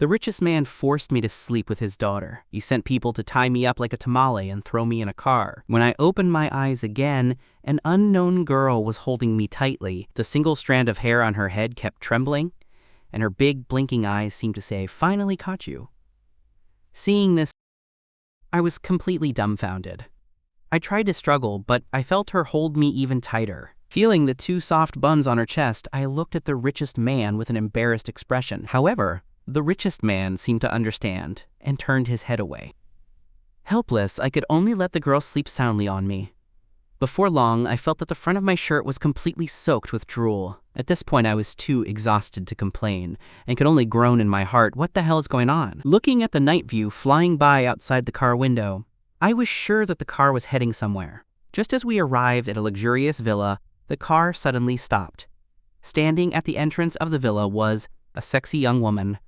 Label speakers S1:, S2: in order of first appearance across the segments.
S1: The richest man forced me to sleep with his daughter. He sent people to tie me up like a tamale and throw me in a car. When I opened my eyes again, an unknown girl was holding me tightly. The single strand of hair on her head kept trembling, and her big, blinking eyes seemed to say, "Finally caught you." Seeing this, I was completely dumbfounded. I tried to struggle, but I felt her hold me even tighter. Feeling the two soft buns on her chest, I looked at the richest man with an embarrassed expression. However, the richest man seemed to understand and turned his head away. Helpless, I could only let the girl sleep soundly on me. Before long, I felt that the front of my shirt was completely soaked with drool. At this point, I was too exhausted to complain, and could only groan in my heart, "What the hell is going on?" Looking at the night view flying by outside the car window, I was sure that the car was heading somewhere. Just as we arrived at a luxurious villa, the car suddenly stopped. Standing at the entrance of the villa was a sexy young woman.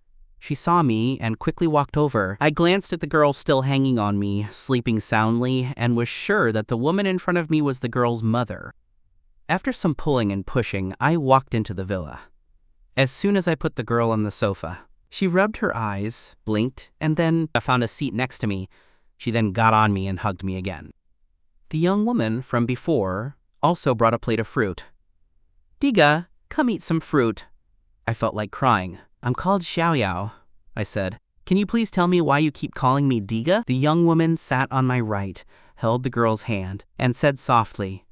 S1: She saw me and quickly walked over. I glanced at the girl still hanging on me, sleeping soundly, and was sure that the woman in front of me was the girl's mother. After some pulling and pushing, I walked into the villa. As soon as I put the girl on the sofa, she rubbed her eyes, blinked, and then found a seat next to me. She then got on me and hugged me again. The young woman from before also brought a plate of fruit. "Diga, come eat some fruit." I felt like crying. "I'm called Xiaoyao," I said. "Can you please tell me why you keep calling me Diga?" The young woman sat on my right, held the girl's hand, and said softly,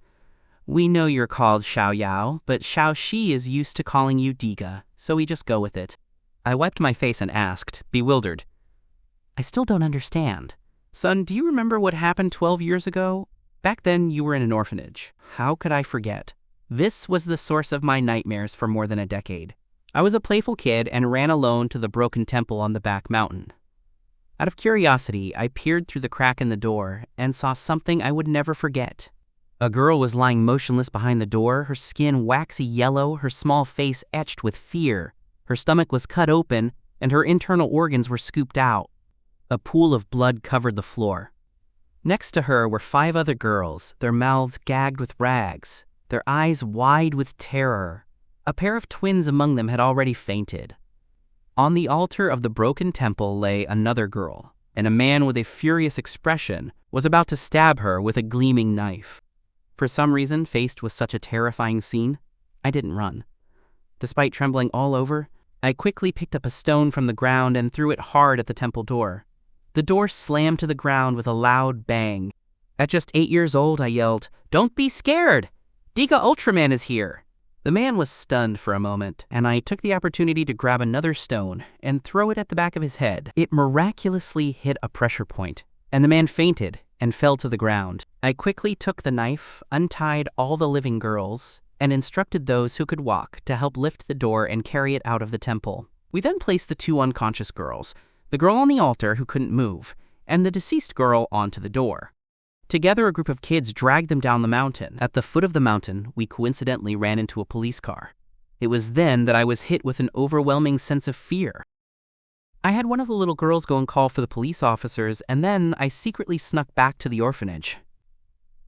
S1: "We know you're called Xiaoyao, but Xiaoxi is used to calling you Diga, so we just go with it." I wiped my face and asked, bewildered, "I still don't understand. Son, do you remember what happened 12 years ago? Back then, you were in an orphanage. How could I forget? This was the source of my nightmares for more than a decade. I was a playful kid and ran alone to the broken temple on the back mountain. Out of curiosity, I peered through the crack in the door and saw something I would never forget. A girl was lying motionless behind the door, her skin waxy yellow, her small face etched with fear. Her stomach was cut open, and her internal organs were scooped out. A pool of blood covered the floor. Next to her were 5 other girls, their mouths gagged with rags, their eyes wide with terror. A pair of twins among them had already fainted. On the altar of the broken temple lay another girl, and a man with a furious expression was about to stab her with a gleaming knife. For some reason, faced with such a terrifying scene, I didn't run. Despite trembling all over, I quickly picked up a stone from the ground and threw it hard at the temple door. The door slammed to the ground with a loud bang. At just 8 years old, I yelled, "Don't be scared! Diga Ultraman is here!" The man was stunned for a moment, and I took the opportunity to grab another stone and throw it at the back of his head. It miraculously hit a pressure point, and the man fainted and fell to the ground. I quickly took the knife, untied all the living girls, and instructed those who could walk to help lift the door and carry it out of the temple. We then placed the 2 unconscious girls, the girl on the altar who couldn't move, and the deceased girl onto the door. Together, a group of kids dragged them down the mountain. At the foot of the mountain, we coincidentally ran into a police car. It was then that I was hit with an overwhelming sense of fear. I had one of the little girls go and call for the police officers, and then I secretly snuck back to the orphanage.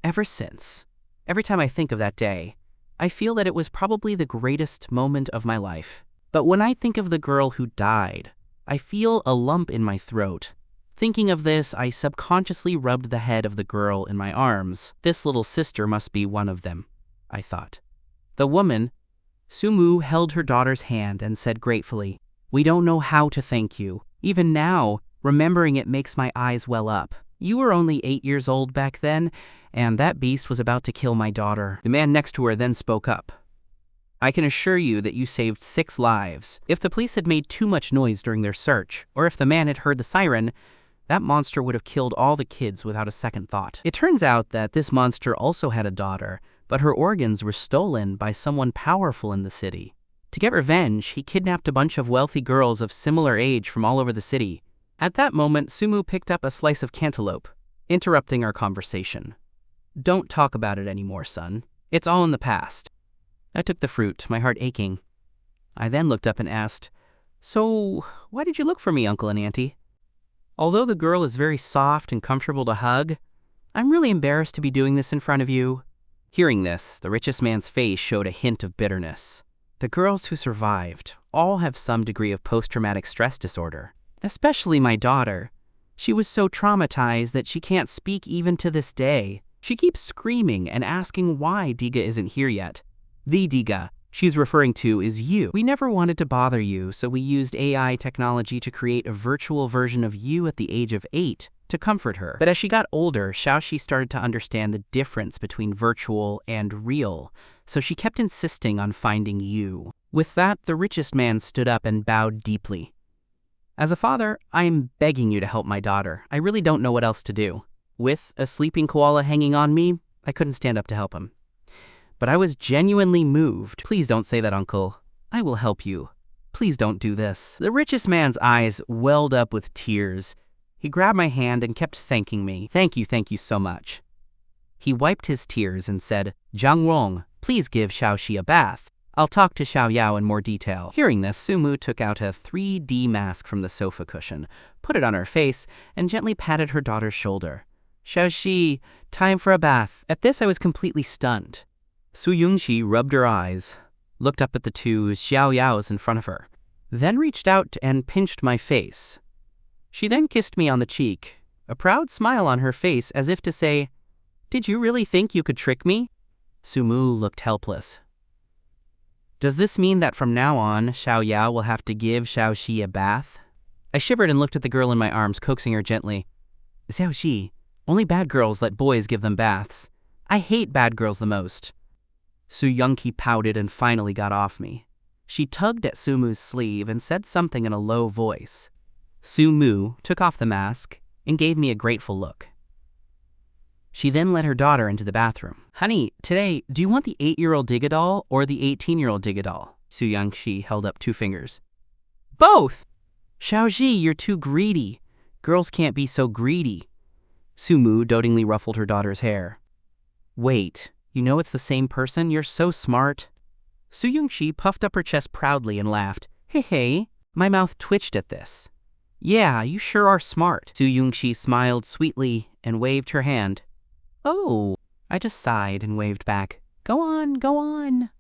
S1: Ever since, every time I think of that day, I feel that it was probably the greatest moment of my life. But when I think of the girl who died, I feel a lump in my throat. Thinking of this, I subconsciously rubbed the head of the girl in my arms. This little sister must be one of them, I thought. The woman, Sumu, held her daughter's hand and said gratefully, "We don't know how to thank you. Even now, remembering it makes my eyes well up. You were only 8 years old back then, and that beast was about to kill my daughter." The man next to her then spoke up. "I can assure you that you saved 6 lives. If the police had made too much noise during their search, or if the man had heard the siren, that monster would have killed all the kids without a second thought." It turns out that this monster also had a daughter, but her organs were stolen by someone powerful in the city. To get revenge, he kidnapped a bunch of wealthy girls of similar age from all over the city. At that moment, Sumu picked up a slice of cantaloupe, interrupting our conversation. "Don't talk about it anymore, son. It's all in the past." I took the fruit, my heart aching. I then looked up and asked, "So, why did you look for me, Uncle and Auntie? Although the girl is very soft and comfortable to hug, I'm really embarrassed to be doing this in front of you." Hearing this, the richest man's face showed a hint of bitterness. The girls who survived all have some degree of post-traumatic stress disorder, especially my daughter. She was so traumatized that she can't speak even to this day. She keeps screaming and asking why Diga isn't here yet. The Diga she's referring to is you. We never wanted to bother you, so we used AI technology to create a virtual version of you at the age of 8 to comfort her. But as she got older, Xiaoxi started to understand the difference between virtual and real, so she kept insisting on finding you. With that, the richest man stood up and bowed deeply. As a father, I am begging you to help my daughter. I really don't know what else to do. With a sleeping koala hanging on me, I couldn't stand up to help him. But I was genuinely moved. Please don't say that, uncle. I will help you. Please don't do this. The richest man's eyes welled up with tears. He grabbed my hand and kept thanking me. Thank you so much. He wiped his tears and said, Zhang Rong, please give Xiaoxi a bath. I'll talk to Xiao Yao in more detail. Hearing this, Sumu took out a 3D mask from the sofa cushion, put it on her face, and gently patted her daughter's shoulder. Xiaoxi, time for a bath. At this, I was completely stunned. Su Yongxi rubbed her eyes, looked up at the two Xiao Yaos in front of her, then reached out and pinched my face. She then kissed me on the cheek, a proud smile on her face as if to say, Did you really think you could trick me? Sumu looked helpless. Does this mean that from now on, Xiao Yao will have to give Xiaoxi a bath? I shivered and looked at the girl in my arms, coaxing her gently. Xiaoxi, only bad girls let boys give them baths. I hate bad girls the most. Su Yongqi pouted and finally got off me. She tugged at Sumu's sleeve and said something in a low voice. Sumu took off the mask and gave me a grateful look. She then led her daughter into the bathroom. Honey, today, do you want the 8-year-old Diga doll or the 18-year-old Diga doll? Su Yongxi held up 2 fingers. Both! Xiaoxi, you're too greedy. Girls can't be so greedy. Sumu dotingly ruffled her daughter's hair. Wait, you know it's the same person? You're so smart. Su Yongxi puffed up her chest proudly and laughed. Hey. My mouth twitched at this. Yeah, you sure are smart. Su Yongxi smiled sweetly and waved her hand. Oh, I just sighed and waved back. Go on.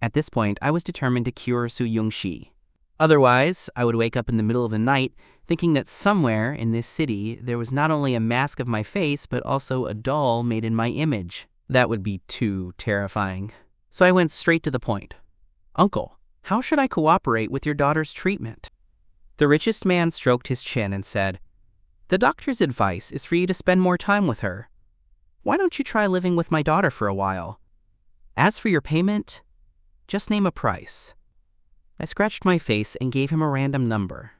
S1: At this point, I was determined to cure Su Yongxi. Otherwise, I would wake up in the middle of the night thinking that somewhere in this city there was not only a mask of my face, but also a doll made in my image. That would be too terrifying. So I went straight to the point. Uncle, how should I cooperate with your daughter's treatment? The richest man stroked his chin and said, The doctor's advice is for you to spend more time with her. Why don't you try living with my daughter for a while? As for your payment, just name a price. I scratched my face and gave him a random number.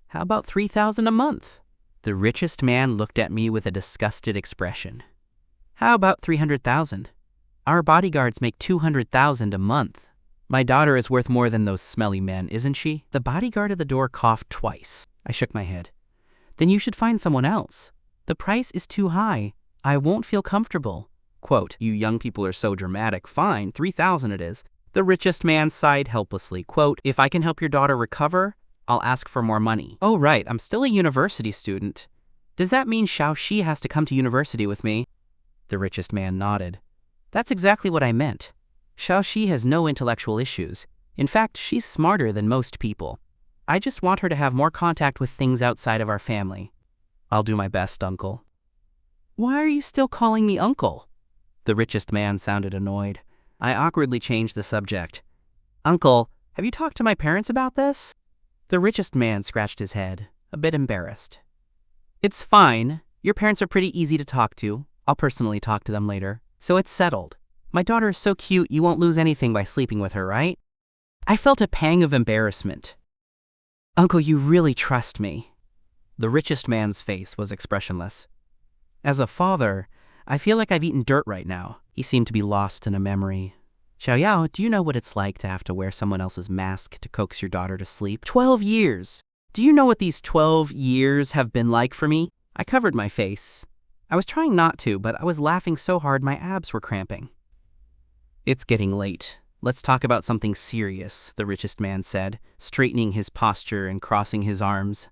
S1: How about 3,000 a month? The richest man looked at me with a disgusted expression. How about 300,000? Our bodyguards make 200,000 a month. My daughter is worth more than those smelly men, isn't she? The bodyguard at the door coughed twice. I shook my head. Then you should find someone else. The price is too high. I won't feel comfortable. Quote, You young people are so dramatic. Fine, 3,000 it is. The richest man sighed helplessly. Quote, If I can help your daughter recover, I'll ask for more money. Oh right, I'm still a university student. Does that mean Xiaoxi has to come to university with me? The richest man nodded. That's exactly what I meant. Xiaoxi has no intellectual issues. In fact, she's smarter than most people. I just want her to have more contact with things outside of our family. I'll do my best, uncle. Why are you still calling me uncle? The richest man sounded annoyed. I awkwardly changed the subject. Uncle, have you talked to my parents about this? The richest man scratched his head, a bit embarrassed. It's fine. Your parents are pretty easy to talk to. I'll personally talk to them later. So it's settled. My daughter is so cute you won't lose anything by sleeping with her, right? I felt a pang of embarrassment. Uncle, you really trust me. The richest man's face was expressionless. As a father, I feel like I've eaten dirt right now. He seemed to be lost in a memory. Xiao Yao, do you know what it's like to have to wear someone else's mask to coax your daughter to sleep? 12 years! Do you know what these 12 years have been like for me? I covered my face. I was trying not to, but I was laughing so hard my abs were cramping. It's getting late. Let's talk about something serious, the richest man said, straightening his posture and crossing his arms.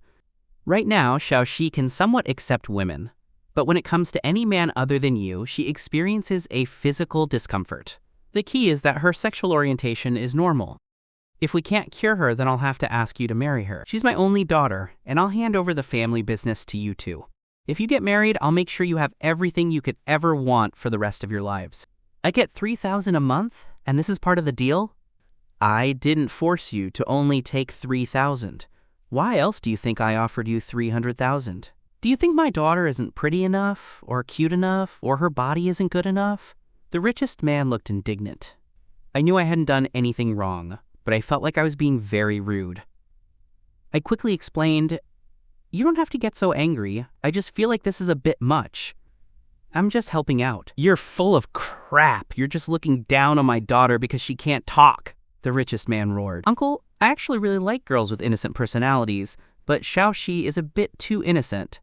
S1: Right now, Xiaoxi can somewhat accept women, but when it comes to any man other than you, she experiences a physical discomfort. The key is that her sexual orientation is normal. If we can't cure her, then I'll have to ask you to marry her. She's my only daughter, and I'll hand over the family business to you two. If you get married, I'll make sure you have everything you could ever want for the rest of your lives. I get $3,000 a month, and this is part of the deal? I didn't force you to only take $3,000. Why else do you think I offered you $300,000? Do you think my daughter isn't pretty enough, or cute enough, or her body isn't good enough? The richest man looked indignant. I knew I hadn't done anything wrong, but I felt like I was being very rude. I quickly explained, "You don't have to get so angry. I just feel like this is a bit much. I'm just helping out." "You're full of crap. You're just looking down on my daughter because she can't talk," the richest man roared. "Uncle, I actually really like girls with innocent personalities, but Xiaoxi is a bit too innocent.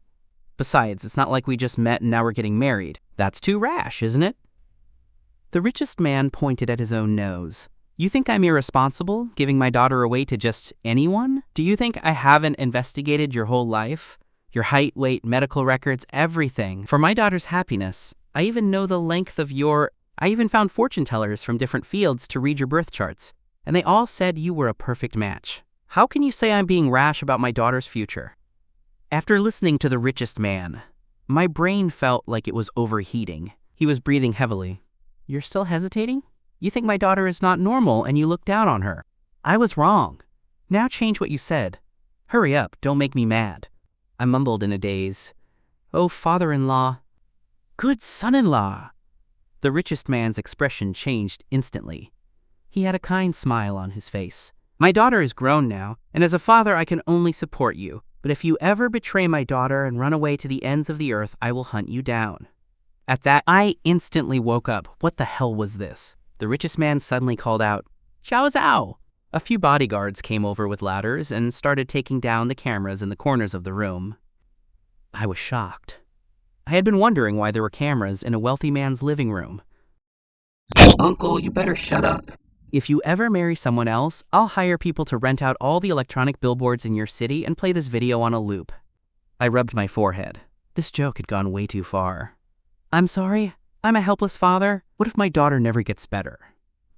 S1: Besides, it's not like we just met and now we're getting married. That's too rash, isn't it?" The richest man pointed at his own nose. "You think I'm irresponsible, giving my daughter away to just anyone? Do you think I haven't investigated your whole life? Your height, weight, medical records, everything. For my daughter's happiness, I even know the length of your... I even found fortune tellers from different fields to read your birth charts, and they all said you were a perfect match. How can you say I'm being rash about my daughter's future?" After listening to the richest man, my brain felt like it was overheating. He was breathing heavily. "You're still hesitating? You think my daughter is not normal and you look down on her. I was wrong. Now change what you said. Hurry up, don't make me mad." I mumbled in a daze. "Oh, father-in-law. Good son-in-law." The richest man's expression changed instantly. He had a kind smile on his face. "My daughter is grown now, and as a father I can only support you. But if you ever betray my daughter and run away to the ends of the earth, I will hunt you down." At that, I instantly woke up. What the hell was this? The richest man suddenly called out, "Xiao Zhao!" A few bodyguards came over with ladders and started taking down the cameras in the corners of the room. I was shocked. I had been wondering why there were cameras in a wealthy man's living room. "Uncle, you better shut up. If you ever marry someone else, I'll hire people to rent out all the electronic billboards in your city and play this video on a loop." I rubbed my forehead. This joke had gone way too far. "I'm sorry. I'm a helpless father. What if my daughter never gets better?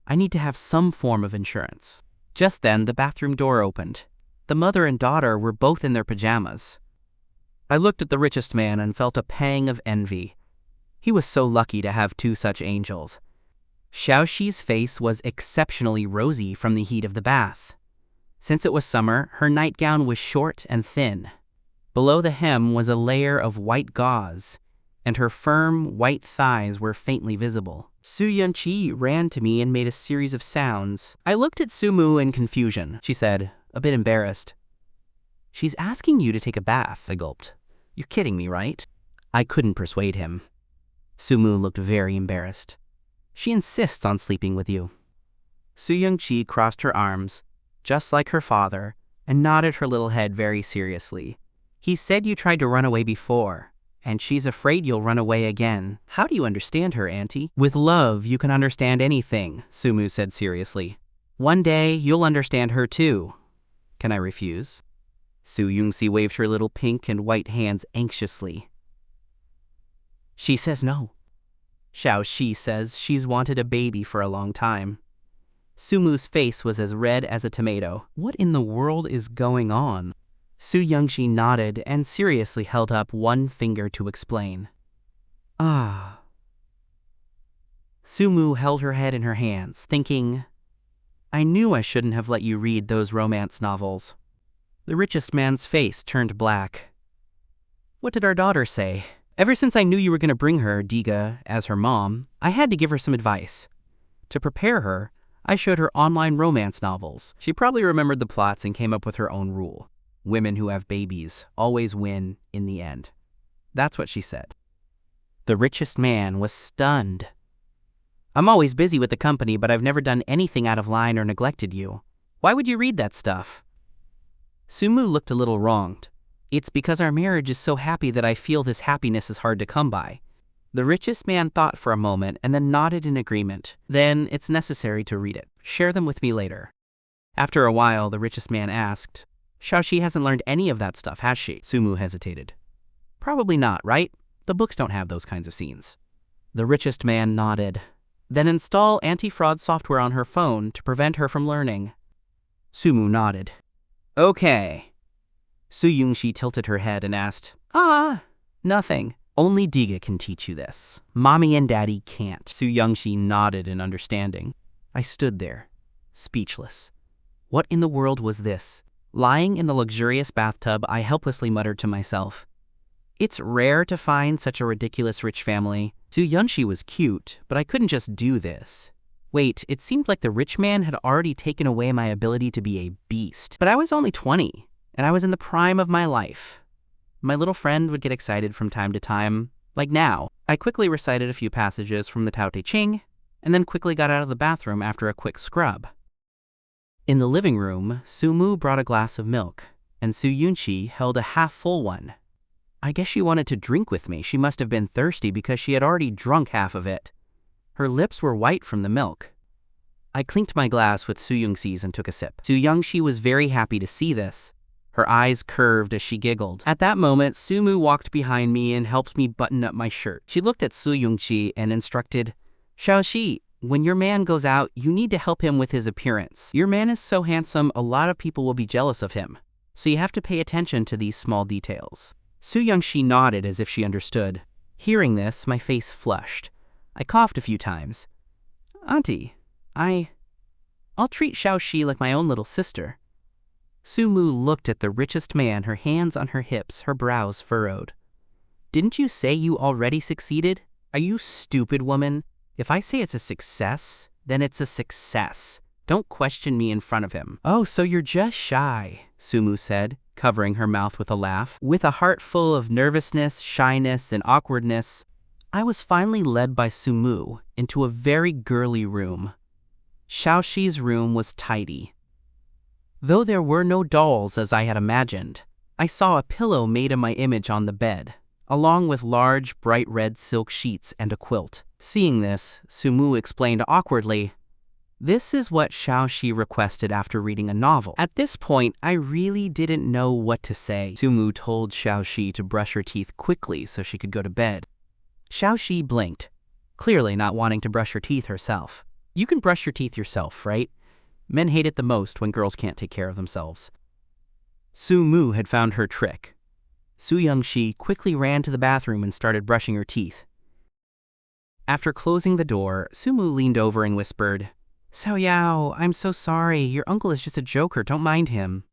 S1: I need to have some form of insurance." Just then, the bathroom door opened. The mother and daughter were both in their pajamas. I looked at the richest man and felt a pang of envy. He was so lucky to have two such angels. Xiaoxi's face was exceptionally rosy from the heat of the bath. Since it was summer, her nightgown was short and thin. Below the hem was a layer of white gauze, and her firm, white thighs were faintly visible. Su Yunqi ran to me and made a series of sounds. I looked at Sumu in confusion. She said, a bit embarrassed, "She's asking you to take a bath," I gulped. "You're kidding me, right?" I couldn't persuade him. Sumu looked very embarrassed. "She insists on sleeping with you." Su Yunqi crossed her arms, just like her father, and nodded her little head very seriously. "He said you tried to run away before, and she's afraid you'll run away again. How do you understand her, Auntie?" "With love, you can understand anything," Sumu said seriously. "One day, you'll understand her too." "Can I refuse?" Su Yunxi waved her little pink and white hands anxiously. "She says no. Xiaoxi says she's wanted a baby for a long time." Sumu's face was as red as a tomato. What in the world is going on? Su Yunxi nodded and seriously held up one finger to explain. "Ah." Sumu held her head in her hands, thinking, "I knew I shouldn't have let you read those romance novels." The richest man's face turned black. "What did our daughter say?" "Ever since I knew you were going to bring her, Diga, as her mom, I had to give her some advice. To prepare her, I showed her online romance novels. She probably remembered the plots and came up with her own rule. Women who have babies always win in the end. That's what she said." The richest man was stunned. "I'm always busy with the company, but I've never done anything out of line or neglected you. Why would you read that stuff?" Sumu looked a little wronged. "It's because our marriage is so happy that I feel this happiness is hard to come by." The richest man thought for a moment and then nodded in agreement. "Then it's necessary to read it. Share them with me later." After a while, the richest man asked, "Xiaoxi hasn't learned any of that stuff, has she?" Sumu hesitated. "Probably not, right? The books don't have those kinds of scenes." The richest man nodded. Then install anti-fraud software on her phone to prevent her from learning. Sumu nodded. Okay. Su Yongxi tilted her head and asked, nothing. Only Diga can teach you this. Mommy and Daddy can't. Su Yongxi nodded in understanding. I stood there, speechless. What in the world was this? Lying in the luxurious bathtub, I helplessly muttered to myself, it's rare to find such a ridiculous rich family. Su Yongxi was cute, but I couldn't just do this. Wait, it seemed like the rich man had already taken away my ability to be a beast. But I was only 20, and I was in the prime of my life. My little friend would get excited from time to time, like now. I quickly recited a few passages from the Tao Te Ching, and then quickly got out of the bathroom after a quick scrub. In the living room, Sumu brought a glass of milk, and Su Yongxi held a half-full one. I guess she wanted to drink with me. She must have been thirsty because she had already drunk half of it. Her lips were white from the milk. I clinked my glass with Su Yongxi's and took a sip. Su Yongxi was very happy to see this. Her eyes curved as she giggled. At that moment, Sumu walked behind me and helped me button up my shirt. She looked at Su Yongxi and instructed, Xiaoxi, when your man goes out, you need to help him with his appearance. Your man is so handsome, a lot of people will be jealous of him. So you have to pay attention to these small details. Su Yongxi nodded as if she understood. Hearing this, my face flushed. I coughed a few times. Auntie, I'll treat Xiaoxi like my own little sister. Sumu looked at the richest man, her hands on her hips, her brows furrowed. Didn't you say you already succeeded? Are you stupid, woman? If I say it's a success, then it's a success. Don't question me in front of him. Oh, so you're just shy, Sumu said, covering her mouth with a laugh. With a heart full of nervousness, shyness, and awkwardness, I was finally led by Sumu into a very girly room. Xiaoxi's room was tidy. Though there were no dolls as I had imagined, I saw a pillow made in my image on the bed, along with large, bright red silk sheets and a quilt. Seeing this, Sumu explained awkwardly, this is what Xiaoxi requested after reading a novel. At this point, I really didn't know what to say. Sumu told Xiaoxi to brush her teeth quickly so she could go to bed. Xiaoxi blinked, clearly not wanting to brush her teeth herself. You can brush your teeth yourself, right? Men hate it the most when girls can't take care of themselves. Sumu had found her trick. Su Yongxi quickly ran to the bathroom and started brushing her teeth. After closing the door, Sumu leaned over and whispered, Xiaoyao, I'm so sorry. Your uncle is just a joker. Don't mind him.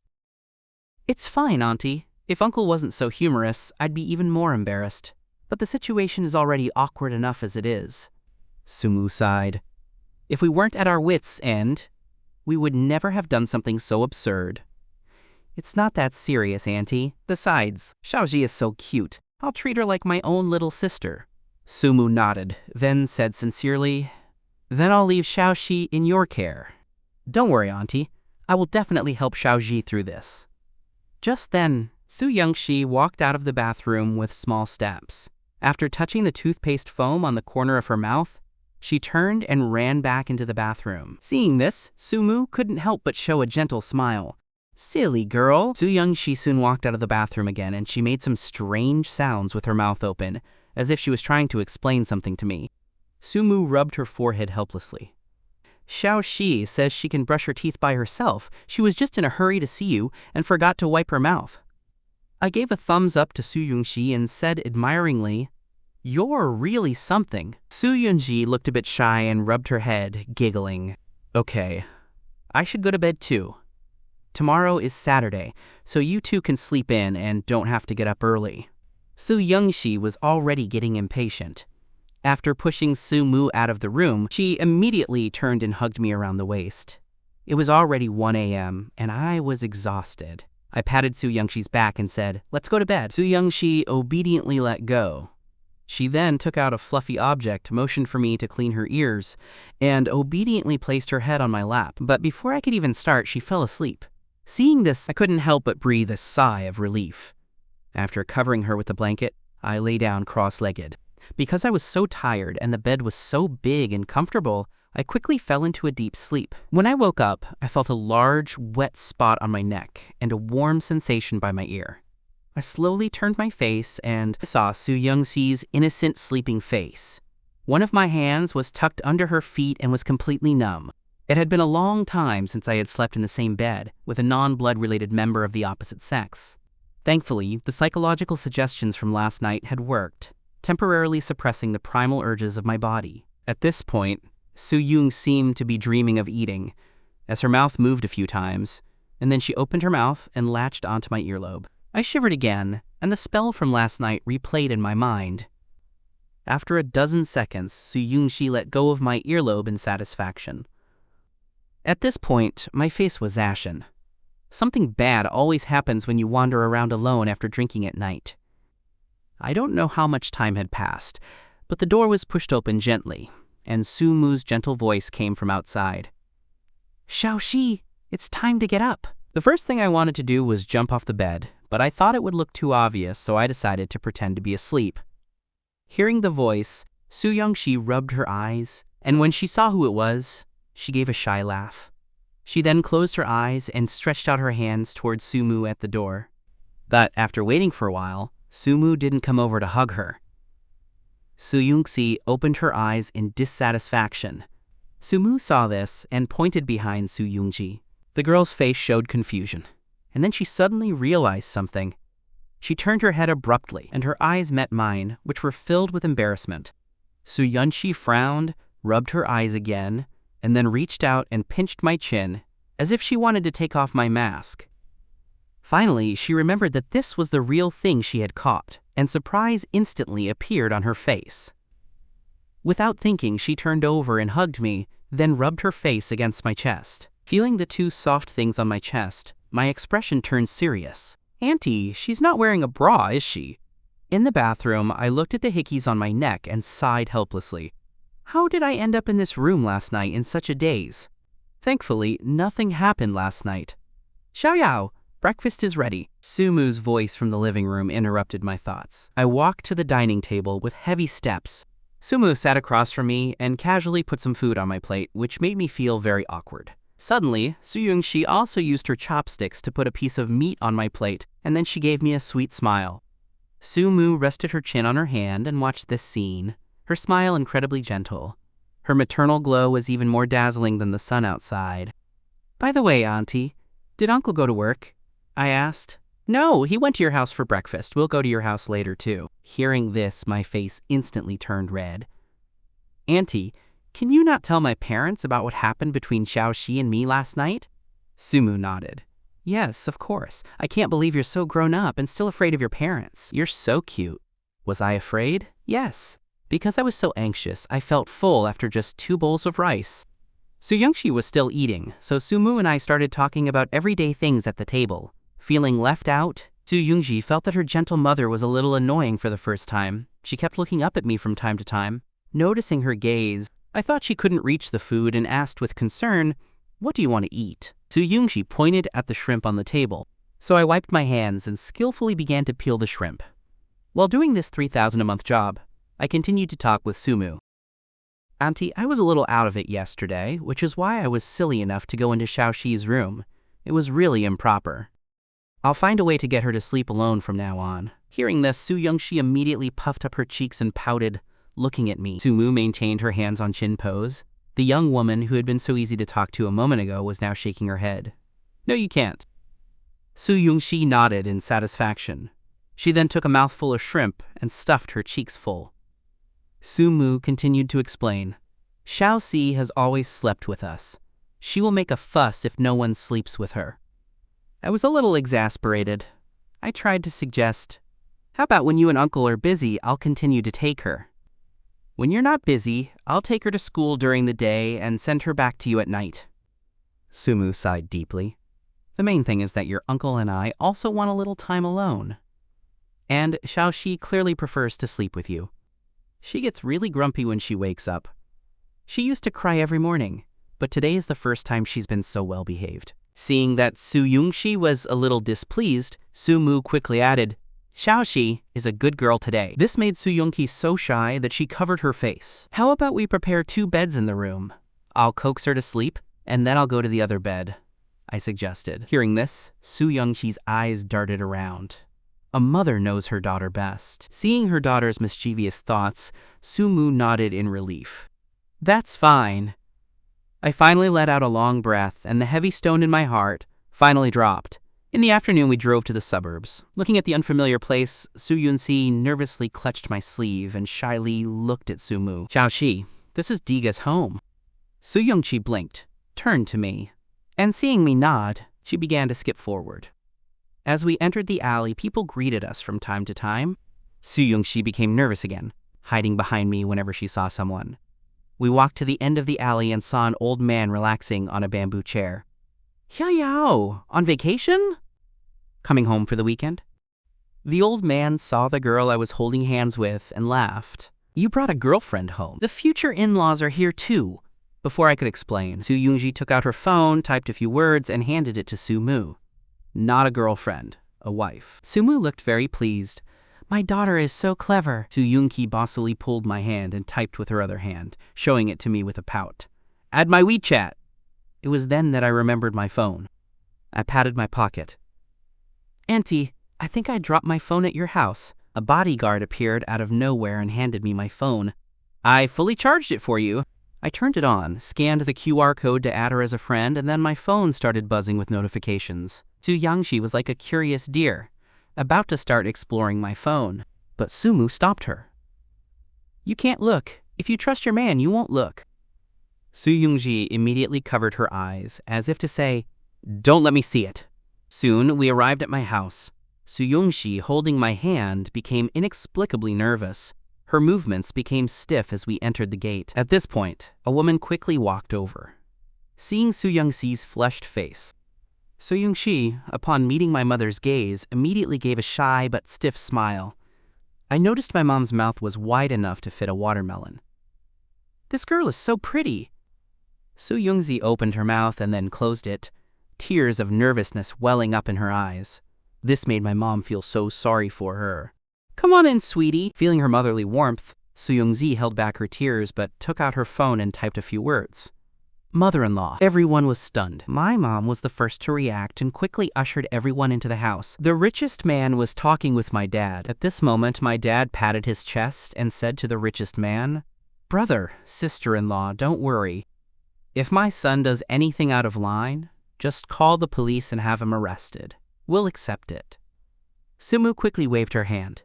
S1: It's fine, Auntie. If Uncle wasn't so humorous, I'd be even more embarrassed. But the situation is already awkward enough as it is. Sumu sighed. If we weren't at our wits' end, we would never have done something so absurd. It's not that serious, Auntie. Besides, Xiaoxi is so cute. I'll treat her like my own little sister. Sumu nodded, then said sincerely, Then I'll leave Xiaoxi in your care. Don't worry, Auntie. I will definitely help Xiaoxi through this. Just then, Su Yongxi walked out of the bathroom with small steps. After touching the toothpaste foam on the corner of her mouth, she turned and ran back into the bathroom. Seeing this, Sumu couldn't help but show a gentle smile. Silly girl. Su Yongxi soon walked out of the bathroom again, and she made some strange sounds with her mouth open, as if she was trying to explain something to me. Sumu rubbed her forehead helplessly. Xiaoxi says she can brush her teeth by herself. She was just in a hurry to see you and forgot to wipe her mouth. I gave a thumbs up to Su Yongxi and said admiringly, You're really something. Su Yongxi looked a bit shy and rubbed her head, giggling. Okay, I should go to bed too. Tomorrow is Saturday, so you two can sleep in and don't have to get up early. Su Yongxi was already getting impatient. After pushing Sumu out of the room, she immediately turned and hugged me around the waist. It was already 1 a.m., and I was exhausted. I patted Su Yongxi's back and said, Let's go to bed. Su Yongxi obediently let go. She then took out a fluffy object, motioned for me to clean her ears, and obediently placed her head on my lap. But before I could even start, she fell asleep. Seeing this, I couldn't help but breathe a sigh of relief. After covering her with the blanket, I lay down cross-legged. Because I was so tired and the bed was so big and comfortable, I quickly fell into a deep sleep. When I woke up, I felt a large, wet spot on my neck and a warm sensation by my ear. I slowly turned my face and saw Su Yongxi's innocent sleeping face. One of my hands was tucked under her feet and was completely numb. It had been a long time since I had slept in the same bed with a non-blood-related member of the opposite sex. Thankfully, the psychological suggestions from last night had worked, temporarily suppressing the primal urges of my body. At this point, Soo-young seemed to be dreaming of eating, as her mouth moved a few times, and then she opened her mouth and latched onto my earlobe. I shivered again, and the spell from last night replayed in my mind. After a dozen seconds, Soo-young let go of my earlobe in satisfaction. At this point, my face was ashen. Something bad always happens when you wander around alone after drinking at night. I don't know how much time had passed, but the door was pushed open gently, and Soo-moo's gentle voice came from outside. "Xiao-shi, it's time to get up." The first thing I wanted to do was jump off the bed, but I thought it would look too obvious, so I decided to pretend to be asleep. Hearing the voice, Soo-young-shi rubbed her eyes, and when she saw who it was, she gave a shy laugh. She then closed her eyes and stretched out her hands towards Soo-moo at the door. But after waiting for a while, Soo-moo didn't come over to hug her. Soo-young-shi opened her eyes in dissatisfaction. Soo-moo saw this and pointed behind Soo-young-shi. The girl's face showed confusion, and then she suddenly realized something. She turned her head abruptly, and her eyes met mine, which were filled with embarrassment. Soo-young-shi frowned, rubbed her eyes again, and then reached out and pinched my chin, as if she wanted to take off my mask. Finally, she remembered that this was the real thing she had caught, and surprise instantly appeared on her face. Without thinking, she turned over and hugged me, then rubbed her face against my chest. Feeling the two soft things on my chest, my expression turned serious. "Auntie, she's not wearing a bra, is she?" In the bathroom, I looked at the hickeys on my neck and sighed helplessly. How did I end up in this room last night in such a daze? Thankfully, nothing happened last night. "Xiaoyao, breakfast is ready." Soo-moo's voice from the living room interrupted my thoughts. I walked to the dining table with heavy steps. Soo-moo sat across from me and casually put some food on my plate, which made me feel very awkward. Suddenly, Soo-young-shi also used her chopsticks to put a piece of meat on my plate, and then she gave me a sweet smile. Soo-moo rested her chin on her hand and watched this scene, her smile incredibly gentle. Her maternal glow was even more dazzling than the sun outside. "By the way, Auntie, did Uncle go to work?" I asked. "No, he went to your house for breakfast. We'll go to your house later, too." Hearing this, my face instantly turned red. "Auntie, can you not tell my parents about what happened between Xiao-shi and me last night?" Soo-moo nodded. "Yes, of course. I can't believe you're so grown up and still afraid of your parents. You're so cute." Was I afraid? Yes. Because I was so anxious, I felt full after just 2 bowls of rice. Soo-young-shi was still eating, so Soo-moo and I started talking about everyday things at the table. Feeling left out, Soo-young-shi felt that her gentle mother was a little annoying for the first time. She kept looking up at me from time to time. Noticing her gaze, I thought she couldn't reach the food and asked with concern, "What do you want to eat?" Soo-young-shi pointed at the shrimp on the table, so I wiped my hands and skillfully began to peel the shrimp. While doing this 3,000 a month job, I continued to talk with Soo-moo. "Auntie, I was a little out of it yesterday, which is why I was silly enough to go into Xiao-shi's room. It was really improper. I'll find a way to get her to sleep alone from now on." Hearing this, Soo-young-shi immediately puffed up her cheeks and pouted, looking at me. Soo-moo maintained her hands on chin pose. The young woman who had been so easy to talk to a moment ago was now shaking her head. "No, you can't." Soo-young-shi nodded in satisfaction. She then took a mouthful of shrimp and stuffed her cheeks full. Soo-moo continued to explain. "Xiao-shi has always slept with us. She will make a fuss if no one sleeps with her." I was a little exasperated. I tried to suggest, "How about when you and Uncle are busy, I'll continue to take her. When you're not busy, I'll take her to school during the day and send her back to you at night." Soo-moo sighed deeply. "The main thing is that your uncle and I also want a little time alone. And Xiao-shi clearly prefers to sleep with you. She gets really grumpy when she wakes up. She used to cry every morning, but today is the first time she's been so well behaved." Seeing that Soo-young-shi was a little displeased, Soo-moo quickly added, "Xiao-shi is a good girl today." This made Soo-young-shi so shy that she covered her face. "How about we prepare 2 beds in the room? I'll coax her to sleep, and then I'll go to the other bed," I suggested. Hearing this, Soo-young-shi's eyes darted around. A mother knows her daughter best. Seeing her daughter's mischievous thoughts, Sumu nodded in relief. That's fine. I finally let out a long breath, and the heavy stone in my heart finally dropped. In the afternoon, we drove to the suburbs. Looking at the unfamiliar place, Su Yunxi nervously clutched my sleeve and shyly looked at Sumu. Xiaoxi, this is Diga's home. Su Yunxi blinked, turned to me, and seeing me nod, she began to skip forward. As we entered the alley, people greeted us from time to time. Su Yunxi became nervous again, hiding behind me whenever she saw someone. We walked to the end of the alley and saw an old man relaxing on a bamboo chair. Xiaoyao, on vacation? Coming home for the weekend? The old man saw the girl I was holding hands with and laughed. You brought a girlfriend home. The future in-laws are here too. Before I could explain, Su Yunxi took out her phone, typed a few words, and handed it to Sumu. Not a girlfriend, a wife. Sumu looked very pleased. My daughter is so clever. Su Yunxi bossily pulled my hand and typed with her other hand, showing it to me with a pout. Add my WeChat. It was then that I remembered my phone. I patted my pocket. Auntie, I think I dropped my phone at your house. A bodyguard appeared out of nowhere and handed me my phone. I fully charged it for you. I turned it on, scanned the QR code to add her as a friend, and then my phone started buzzing with notifications. Su Yangxi was like a curious deer, about to start exploring my phone. But Sumu stopped her. You can't look. If you trust your man, you won't look. Su Yunxi immediately covered her eyes, as if to say, Don't let me see it. Soon, we arrived at my house. Su Yunxi, holding my hand, became inexplicably nervous. Her movements became stiff as we entered the gate. At this point, a woman quickly walked over. Seeing Su Yunxi's flushed face, Su Yunxi, upon meeting my mother's gaze, immediately gave a shy but stiff smile. I noticed my mom's mouth was wide enough to fit a watermelon. This girl is so pretty. Su Yunxi opened her mouth and then closed it, tears of nervousness welling up in her eyes. This made my mom feel so sorry for her. Come on in, sweetie. Feeling her motherly warmth, Su Yunxi held back her tears but took out her phone and typed a few words. Mother-in-law. Everyone was stunned. My mom was the first to react and quickly ushered everyone into the house. The richest man was talking with my dad. At this moment, my dad patted his chest and said to the richest man, Brother, sister-in-law, don't worry. If my son does anything out of line, just call the police and have him arrested. We'll accept it. Sumu quickly waved her hand.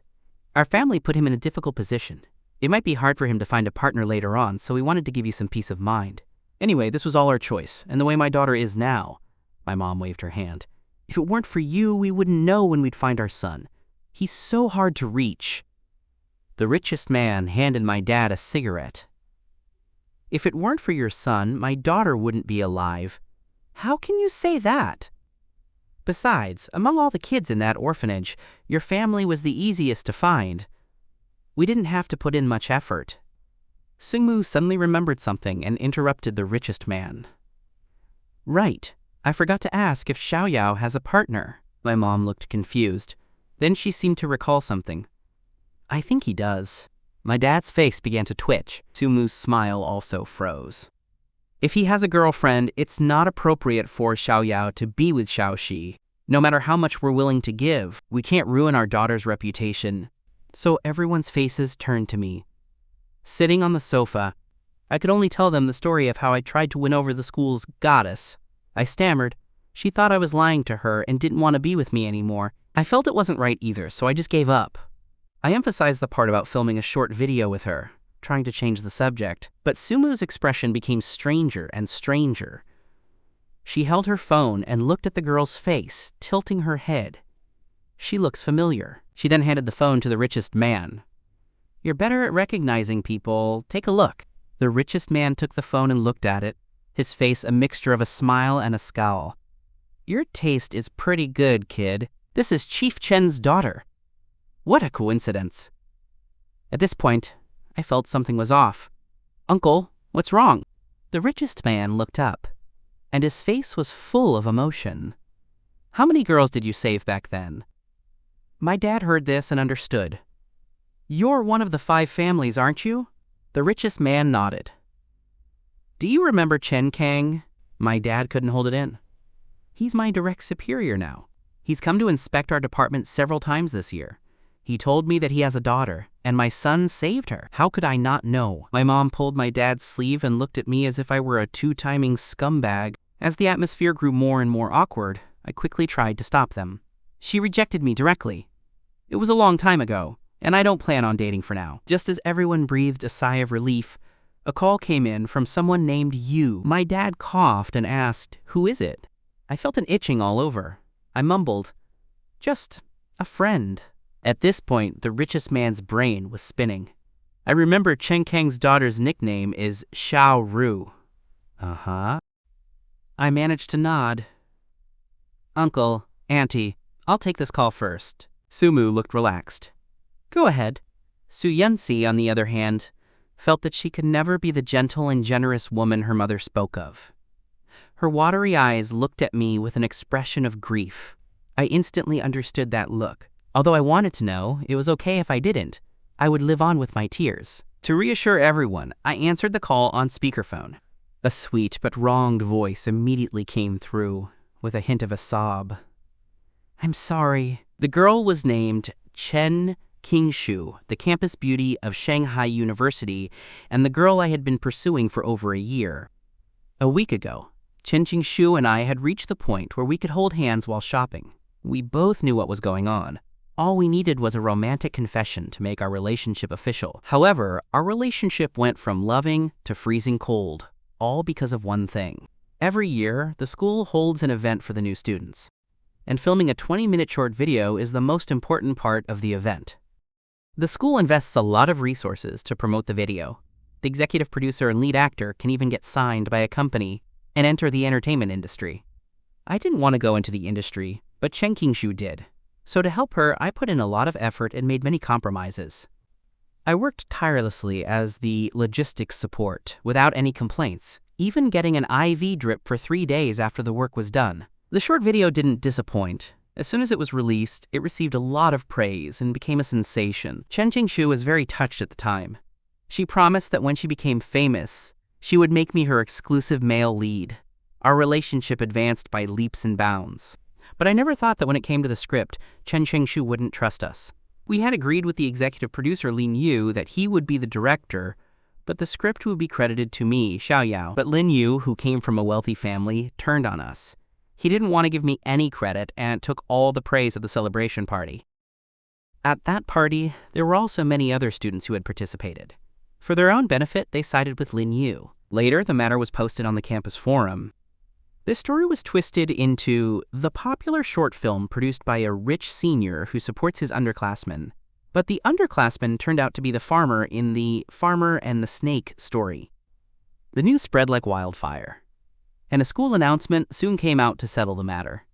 S1: Our family put him in a difficult position. It might be hard for him to find a partner later on, so we wanted to give you some peace of mind. Anyway, this was all our choice, and the way my daughter is now. My mom waved her hand. If it weren't for you, we wouldn't know when we'd find our son. He's so hard to reach. The richest man handed my dad a cigarette. If it weren't for your son, my daughter wouldn't be alive. How can you say that? Besides, among all the kids in that orphanage, your family was the easiest to find. We didn't have to put in much effort. Sungmu suddenly remembered something and interrupted the richest man. Right, I forgot to ask if Xiaoyao has a partner. My mom looked confused. Then she seemed to recall something. I think he does. My dad's face began to twitch. Sumu's smile also froze. If he has a girlfriend, it's not appropriate for Xiaoyao to be with Xiaoxi. No matter how much we're willing to give, we can't ruin our daughter's reputation. So everyone's faces turned to me. Sitting on the sofa, I could only tell them the story of how I tried to win over the school's goddess. I stammered. She thought I was lying to her and didn't want to be with me anymore. I felt it wasn't right either, so I just gave up. I emphasized the part about filming a short video with her, trying to change the subject, but Sumu's expression became stranger and stranger. She held her phone and looked at the girl's face, tilting her head. She looks familiar. She then handed the phone to the richest man. You're better at recognizing people. Take a look. The richest man took the phone and looked at it, his face a mixture of a smile and a scowl. Your taste is pretty good, kid. This is Chief Chen's daughter. What a coincidence. At this point, I felt something was off. Uncle, what's wrong? The richest man looked up, and his face was full of emotion. How many girls did you save back then? My dad heard this and understood. You're one of the 5 families, aren't you? The richest man nodded. Do you remember Chen Kang? My dad couldn't hold it in. He's my direct superior now. He's come to inspect our department several times this year. He told me that he has a daughter, and my son saved her. How could I not know? My mom pulled my dad's sleeve and looked at me as if I were a two-timing scumbag. As the atmosphere grew more and more awkward, I quickly tried to stop them. She rejected me directly. It was a long time ago, and I don't plan on dating for now. Just as everyone breathed a sigh of relief, a call came in from someone named Yu. My dad coughed and asked, "Who is it?" I felt an itching all over. I mumbled, "Just a friend." At this point, the richest man's brain was spinning. I remember Chen Kang's daughter's nickname is Xiao Ru. Uh-huh. I managed to nod. "Uncle, Auntie, I'll take this call first." Sumu looked relaxed. "Go ahead." Su Yunsi, on the other hand, felt that she could never be the gentle and generous woman her mother spoke of. Her watery eyes looked at me with an expression of grief. I instantly understood that look. Although I wanted to know, it was okay if I didn't. I would live on with my tears. To reassure everyone, I answered the call on speakerphone. A sweet but wronged voice immediately came through, with a hint of a sob. "I'm sorry." The girl was named Chen Qingshu, the campus beauty of Shanghai University, and the girl I had been pursuing for over a year. A week ago, Chen Qingshu and I had reached the point where we could hold hands while shopping. We both knew what was going on. All we needed was a romantic confession to make our relationship official. However, our relationship went from loving to freezing cold, all because of one thing. Every year, the school holds an event for the new students, and filming a 20-minute short video is the most important part of the event. The school invests a lot of resources to promote the video. The executive producer and lead actor can even get signed by a company and enter the entertainment industry. I didn't want to go into the industry, but Chen Qingshu did. So to help her, I put in a lot of effort and made many compromises. I worked tirelessly as the logistics support, without any complaints, even getting an IV drip for 3 days after the work was done. The short video didn't disappoint. As soon as it was released, it received a lot of praise and became a sensation. Chen Qingshu was very touched at the time. She promised that when she became famous, she would make me her exclusive male lead. Our relationship advanced by leaps and bounds. But I never thought that when it came to the script, Chen Qingshu wouldn't trust us. We had agreed with the executive producer Lin Yu that he would be the director, but the script would be credited to me, Xiaoyao. But Lin Yu, who came from a wealthy family, turned on us. He didn't want to give me any credit and took all the praise at the celebration party. At that party, there were also many other students who had participated. For their own benefit, they sided with Lin Yu. Later, the matter was posted on the campus forum. This story was twisted into the popular short film produced by a rich senior who supports his underclassmen. But the underclassman turned out to be the farmer in the Farmer and the Snake story. The news spread like wildfire, and a school announcement soon came out to settle the matter.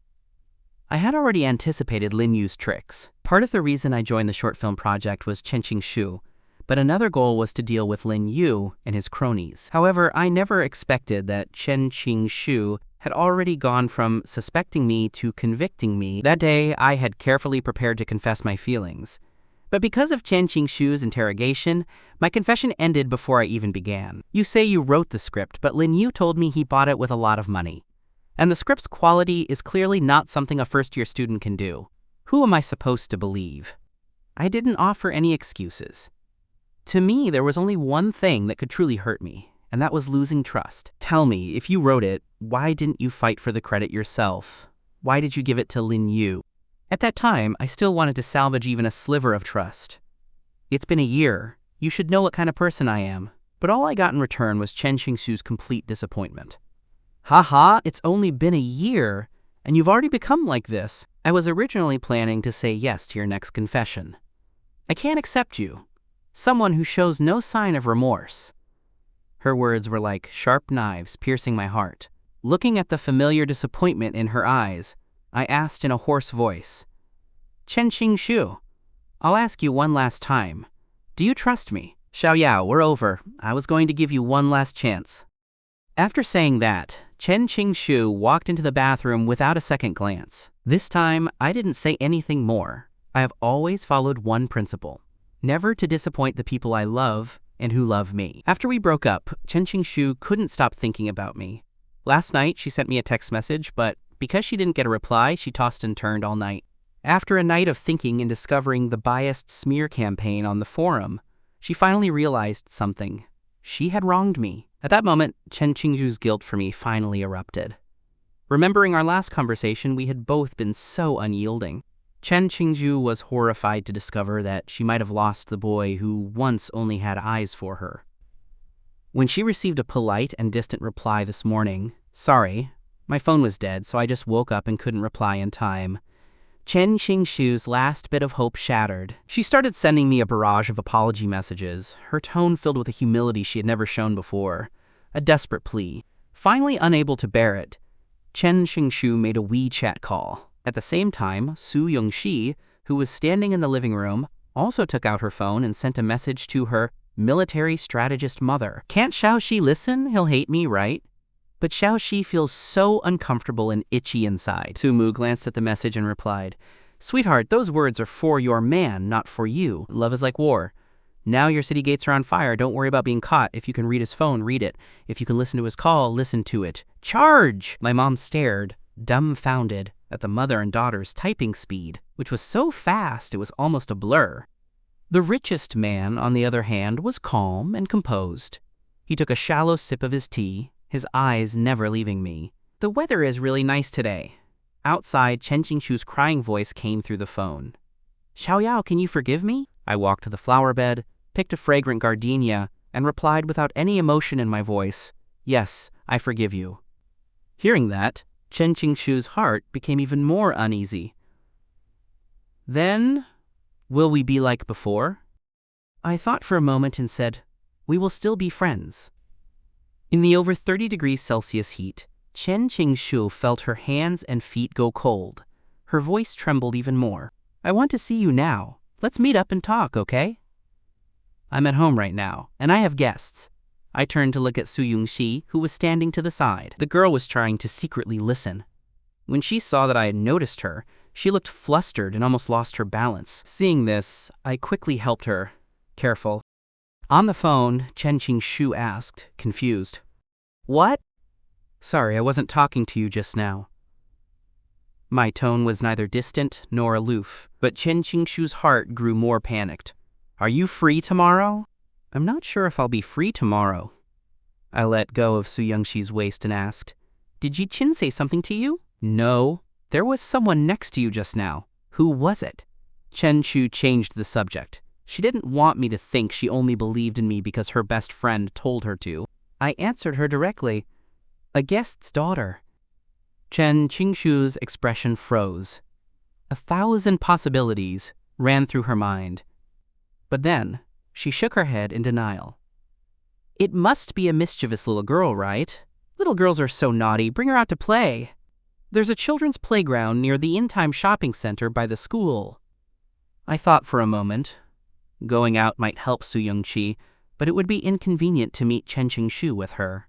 S1: I had already anticipated Lin Yu's tricks. Part of the reason I joined the short film project was Chen Qingshu, but another goal was to deal with Lin Yu and his cronies. However, I never expected that Chen Qingshu had already gone from suspecting me to convicting me. That day, I had carefully prepared to confess my feelings. But because of Chen Qingshu's interrogation, my confession ended before I even began. You say you wrote the script, but Lin Yu told me he bought it with a lot of money. And the script's quality is clearly not something a first-year student can do. Who am I supposed to believe? I didn't offer any excuses. To me, there was only one thing that could truly hurt me, and that was losing trust. Tell me, if you wrote it, why didn't you fight for the credit yourself? Why did you give it to Lin Yu? At that time, I still wanted to salvage even a sliver of trust. It's been a year. You should know what kind of person I am. But all I got in return was Chen Qingshu's complete disappointment. Haha, it's only been a year, and you've already become like this. I was originally planning to say yes to your next confession. I can't accept you. Someone who shows no sign of remorse. Her words were like sharp knives piercing my heart. Looking at the familiar disappointment in her eyes, I asked in a hoarse voice, Chen Qingshu, I'll ask you one last time. Do you trust me? Xiaoyao, we're over. I was going to give you one last chance. After saying that, Chen Qingshu walked into the bathroom without a second glance. This time, I didn't say anything more. I have always followed one principle: never to disappoint the people I love and who love me. After we broke up, Chen Qingshu couldn't stop thinking about me. Last night, she sent me a text message, but Because she didn't get a reply, she tossed and turned all night. After a night of thinking and discovering the biased smear campaign on the forum, she finally realized something. She had wronged me. At that moment, Chen Qingzhu's guilt for me finally erupted. Remembering our last conversation, we had both been so unyielding. Chen Qingzhu was horrified to discover that she might have lost the boy who once only had eyes for her. When she received a polite and distant reply this morning, "Sorry, my phone was dead, so I just woke up and couldn't reply in time," Chen Qingzhu's last bit of hope shattered. She started sending me a barrage of apology messages, her tone filled with a humility she had never shown before, a desperate plea. Finally unable to bear it, Chen Qingzhu made a WeChat call. At the same time, Su Yongxi, who was standing in the living room, also took out her phone and sent a message to her military strategist mother. "Can't Xiaoxi listen? He'll hate me, right?" But Xiaoxi feels so uncomfortable and itchy inside. Su Mu glanced at the message and replied, "Sweetheart, those words are for your man, not for you. Love is like war. Now your city gates are on fire. Don't worry about being caught. If you can read his phone, read it. If you can listen to his call, listen to it. Charge!" My mom stared, dumbfounded, at the mother and daughter's typing speed, which was so fast it was almost a blur. The richest man, on the other hand, was calm and composed. He took a shallow sip of his tea, his eyes never leaving me. "The weather is really nice today." Outside, Chen Qingzhu's crying voice came through the phone. "Xiaoyao, can you forgive me?" I walked to the flower bed, picked a fragrant gardenia, and replied without any emotion in my voice, "Yes, I forgive you." Hearing that, Chen Qingzhu's heart became even more uneasy. "Then, will we be like before?" I thought for a moment and said, "We will still be friends." In the over 30 degrees Celsius heat, Chen Qingzhu felt her hands and feet go cold. Her voice trembled even more. "I want to see you now. Let's meet up and talk, okay?" "I'm at home right now, and I have guests." I turned to look at Su Yongxi, who was standing to the side. The girl was trying to secretly listen. When she saw that I had noticed her, she looked flustered and almost lost her balance. Seeing this, I quickly helped her. "Careful." On the phone, Chen Qingzhu asked, confused, "What?" "Sorry, I wasn't talking to you just now." My tone was neither distant nor aloof, but Chen Qingzhu's heart grew more panicked. "Are you free tomorrow?" "I'm not sure if I'll be free tomorrow." I let go of Su Yongxi's waist and asked, "Did Ji Qin say something to you?" "No. There was someone next to you just now. Who was it?" Chen Qu changed the subject. She didn't want me to think she only believed in me because her best friend told her to. I answered her directly, "A guest's daughter." Chen Qingzhu's expression froze. 1,000 possibilities ran through her mind. But then, she shook her head in denial. "It must be a mischievous little girl, right? Little girls are so naughty, bring her out to play. There's a children's playground near the in-time shopping center by the school." I thought for a moment. Going out might help Su Yongxi, but it would be inconvenient to meet Chen Qingzhu with her.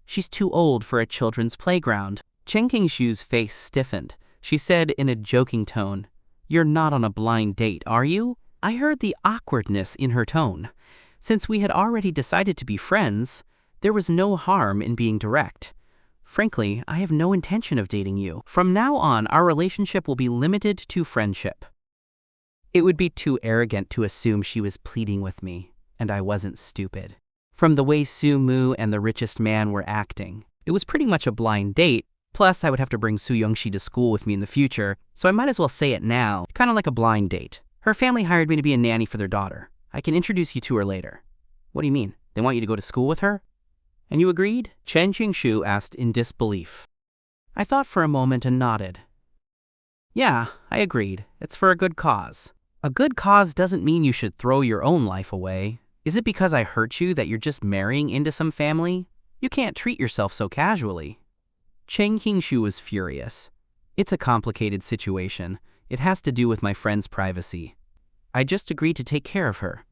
S1: "She's too old for a children's playground." Chen Qingzhu's face stiffened. She said in a joking tone, "You're not on a blind date, are you?" I heard the awkwardness in her tone. Since we had already decided to be friends, there was no harm in being direct. "Frankly, I have no intention of dating you. From now on, our relationship will be limited to friendship." It would be too arrogant to assume she was pleading with me, and I wasn't stupid. From the way Su Mu and the richest man were acting, it was pretty much a blind date, plus I would have to bring Su Yongxi to school with me in the future, so I might as well say it now, kind of like a blind date. Her family hired me to be a nanny for their daughter. I can introduce you to her later. "What do you mean? They want you to go to school with her?" "And you agreed?" Chen Qingzhu asked in disbelief. I thought for a moment and nodded. "Yeah, I agreed. It's for a good cause." "A good cause doesn't mean you should throw your own life away. Is it because I hurt you that you're just marrying into some family? You can't treat yourself so casually." Chen Qingzhu was furious. "It's a complicated situation. It has to do with my friend's privacy. I just agreed to take care of her.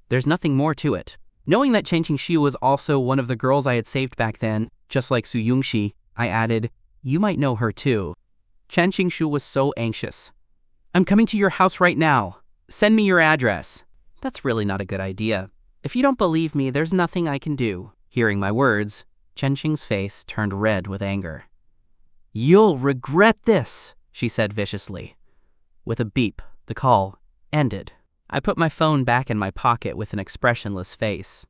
S1: There's nothing more to it." Knowing that Chen Qingzhu was also one of the girls I had saved back then, just like Su Yongxi, I added, "You might know her too." Chen Qingzhu was so anxious. "I'm coming to your house right now. Send me your address." "That's really not a good idea. If you don't believe me, there's nothing I can do." Hearing my words, Chen Qing's face turned red with anger. "You'll regret this," she said viciously. With a beep, the call ended. I put my phone back in my pocket with an expressionless face.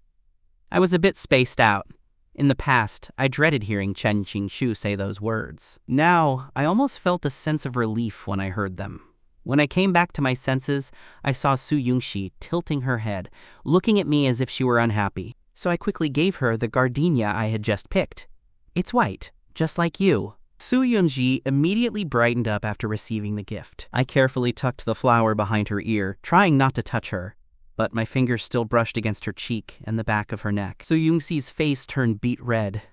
S1: I was a bit spaced out. In the past, I dreaded hearing Chen Qingshu say those words. Now, I almost felt a sense of relief when I heard them. When I came back to my senses, I saw Su Yongxi tilting her head, looking at me as if she were unhappy. So I quickly gave her the gardenia I had just picked. "It's white, just like you." Su Yongxi immediately brightened up after receiving the gift. I carefully tucked the flower behind her ear, trying not to touch her, but my fingers still brushed against her cheek and the back of her neck. Su Yongxi's face turned beet red.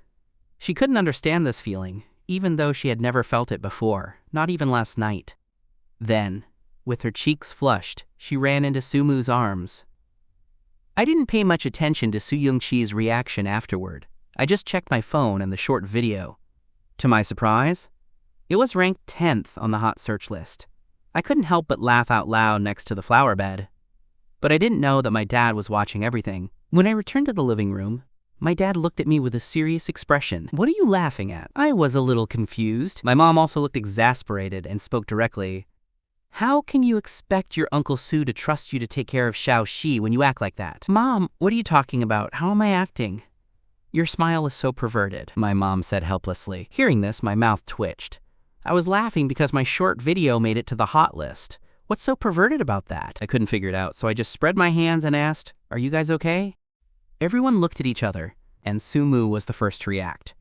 S1: She couldn't understand this feeling, even though she had never felt it before, not even last night. Then, with her cheeks flushed, she ran into Sumu's arms. I didn't pay much attention to Su Yongxi's reaction afterward. I just checked my phone and the short video. To my surprise, it was ranked 10th on the hot search list. I couldn't help but laugh out loud next to the flower bed. But I didn't know that my dad was watching everything. When I returned to the living room, my dad looked at me with a serious expression. "What are you laughing at?" I was a little confused. My mom also looked exasperated and spoke directly. "How can you expect your Uncle Su to trust you to take care of Xiaoxi when you act like that?" "Mom, what are you talking about? How am I acting?" "Your smile is so perverted," my mom said helplessly. Hearing this, my mouth twitched. I was laughing because my short video made it to the hot list. What's so perverted about that? I couldn't figure it out, so I just spread my hands and asked, "Are you guys okay?" Everyone looked at each other, and Sumu was the first to react.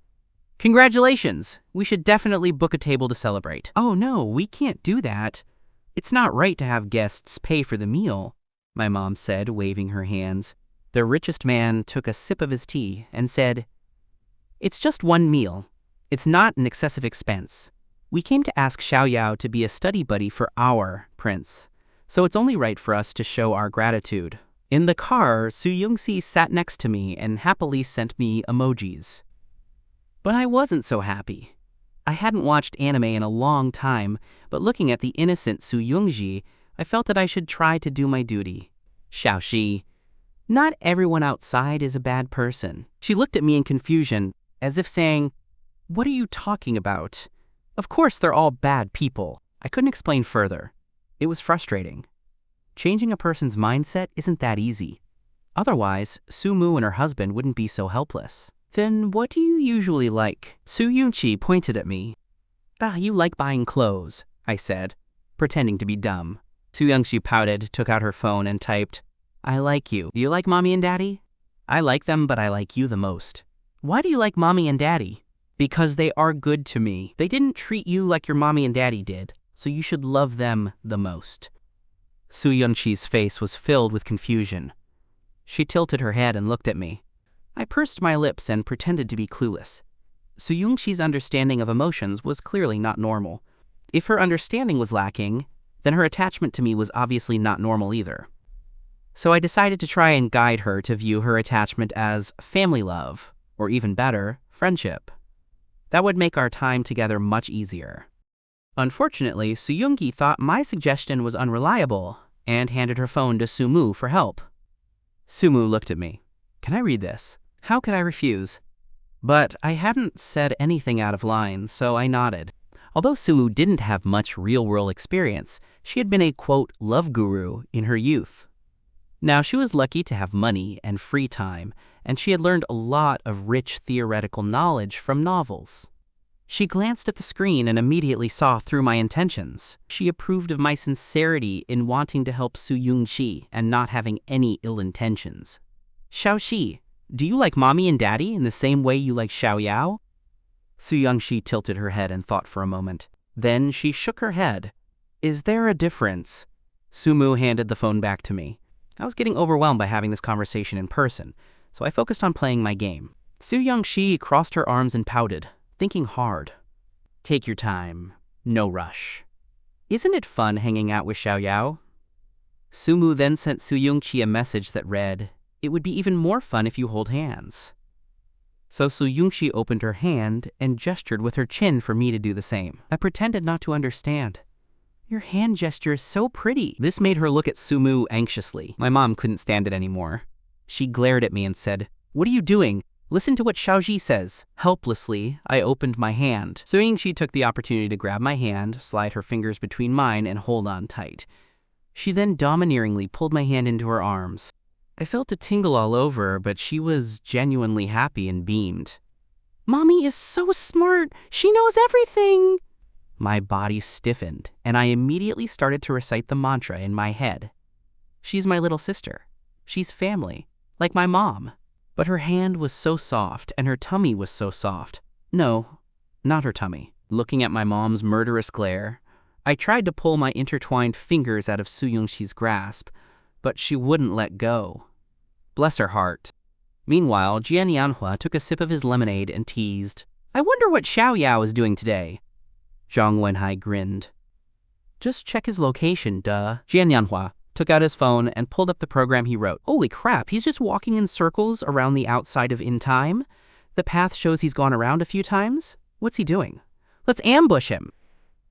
S1: "Congratulations! We should definitely book a table to celebrate." "Oh no, we can't do that. It's not right to have guests pay for the meal," my mom said, waving her hands. The richest man took a sip of his tea and said, "It's just one meal. It's not an excessive expense. We came to ask Xiaoyao to be a study buddy for our prince, so it's only right for us to show our gratitude." In the car, Su Yongxi sat next to me and happily sent me emojis. But I wasn't so happy. I hadn't watched anime in a long time, but looking at the innocent Su Yongxi, I felt that I should try to do my duty. "Xiaoxi, not everyone outside is a bad person." She looked at me in confusion, as if saying, "What are you talking about? Of course they're all bad people." I couldn't explain further. It was frustrating. Changing a person's mindset isn't that easy. Otherwise, Sumu and her husband wouldn't be so helpless. "Then what do you usually like?" Su Yongxi pointed at me. You like buying clothes," I said, pretending to be dumb. Su Yongxi pouted, took out her phone, and typed, "I like you. Do you like mommy and daddy?" "I like them, but I like you the most." "Why do you like mommy and daddy?" "Because they are good to me. They didn't treat you like your mommy and daddy did, so you should love them the most." Su Yongxi's face was filled with confusion. She tilted her head and looked at me. I pursed my lips and pretended to be clueless. Su Yongxi's understanding of emotions was clearly not normal. If her understanding was lacking, then her attachment to me was obviously not normal either. So I decided to try and guide her to view her attachment as family love, or even better, friendship. That would make our time together much easier. Unfortunately, Su Yongxi thought my suggestion was unreliable and handed her phone to Sumu for help. Sumu looked at me. "Can I read this?" How could I refuse? But I hadn't said anything out of line, so I nodded. Although Sumu didn't have much real-world experience, she had been a, quote, love guru in her youth. Now, she was lucky to have money and free time, and she had learned a lot of rich theoretical knowledge from novels. She glanced at the screen and immediately saw through my intentions. She approved of my sincerity in wanting to help Su Yongxi and not having any ill intentions. "Xiaoxi, do you like mommy and daddy in the same way you like Xiaoyao?" Su Yongxi tilted her head and thought for a moment. Then she shook her head. "Is there a difference?" Sumu handed the phone back to me. I was getting overwhelmed by having this conversation in person, so I focused on playing my game. Su Yongxi crossed her arms and pouted, thinking hard. "Take your time. No rush. Isn't it fun hanging out with Xiaoyao?" Sumu then sent Su Yongxi a message that read, "It would be even more fun if you hold hands." So Su Yongxi opened her hand and gestured with her chin for me to do the same. I pretended not to understand. "Your hand gesture is so pretty." This made her look at Sumu anxiously. My mom couldn't stand it anymore. She glared at me and said, "What are you doing? Listen to what Xiaoji says. Helplessly, I opened my hand. Su Yingxi took the opportunity to grab my hand, slide her fingers between mine, and hold on tight. She then domineeringly pulled my hand into her arms. I felt a tingle all over, but she was genuinely happy and beamed. "Mommy is so smart. She knows everything." My body stiffened, and I immediately started to recite the mantra in my head. She's my little sister. She's family, like my mom. But her hand was so soft, and her tummy was so soft. No, not her tummy. Looking at my mom's murderous glare, I tried to pull my intertwined fingers out of Su Yongxi's grasp, but she wouldn't let go. Bless her heart. Meanwhile, Jian Yanhua took a sip of his lemonade and teased, "I wonder what Xiao Yao is doing today." Zhang Wenhai grinned. "Just check his location, duh." Jian Yanhua took out his phone and pulled up the program he wrote. Holy crap, he's just walking in circles around the outside of In Time? The path shows he's gone around a few times? What's he doing? Let's ambush him.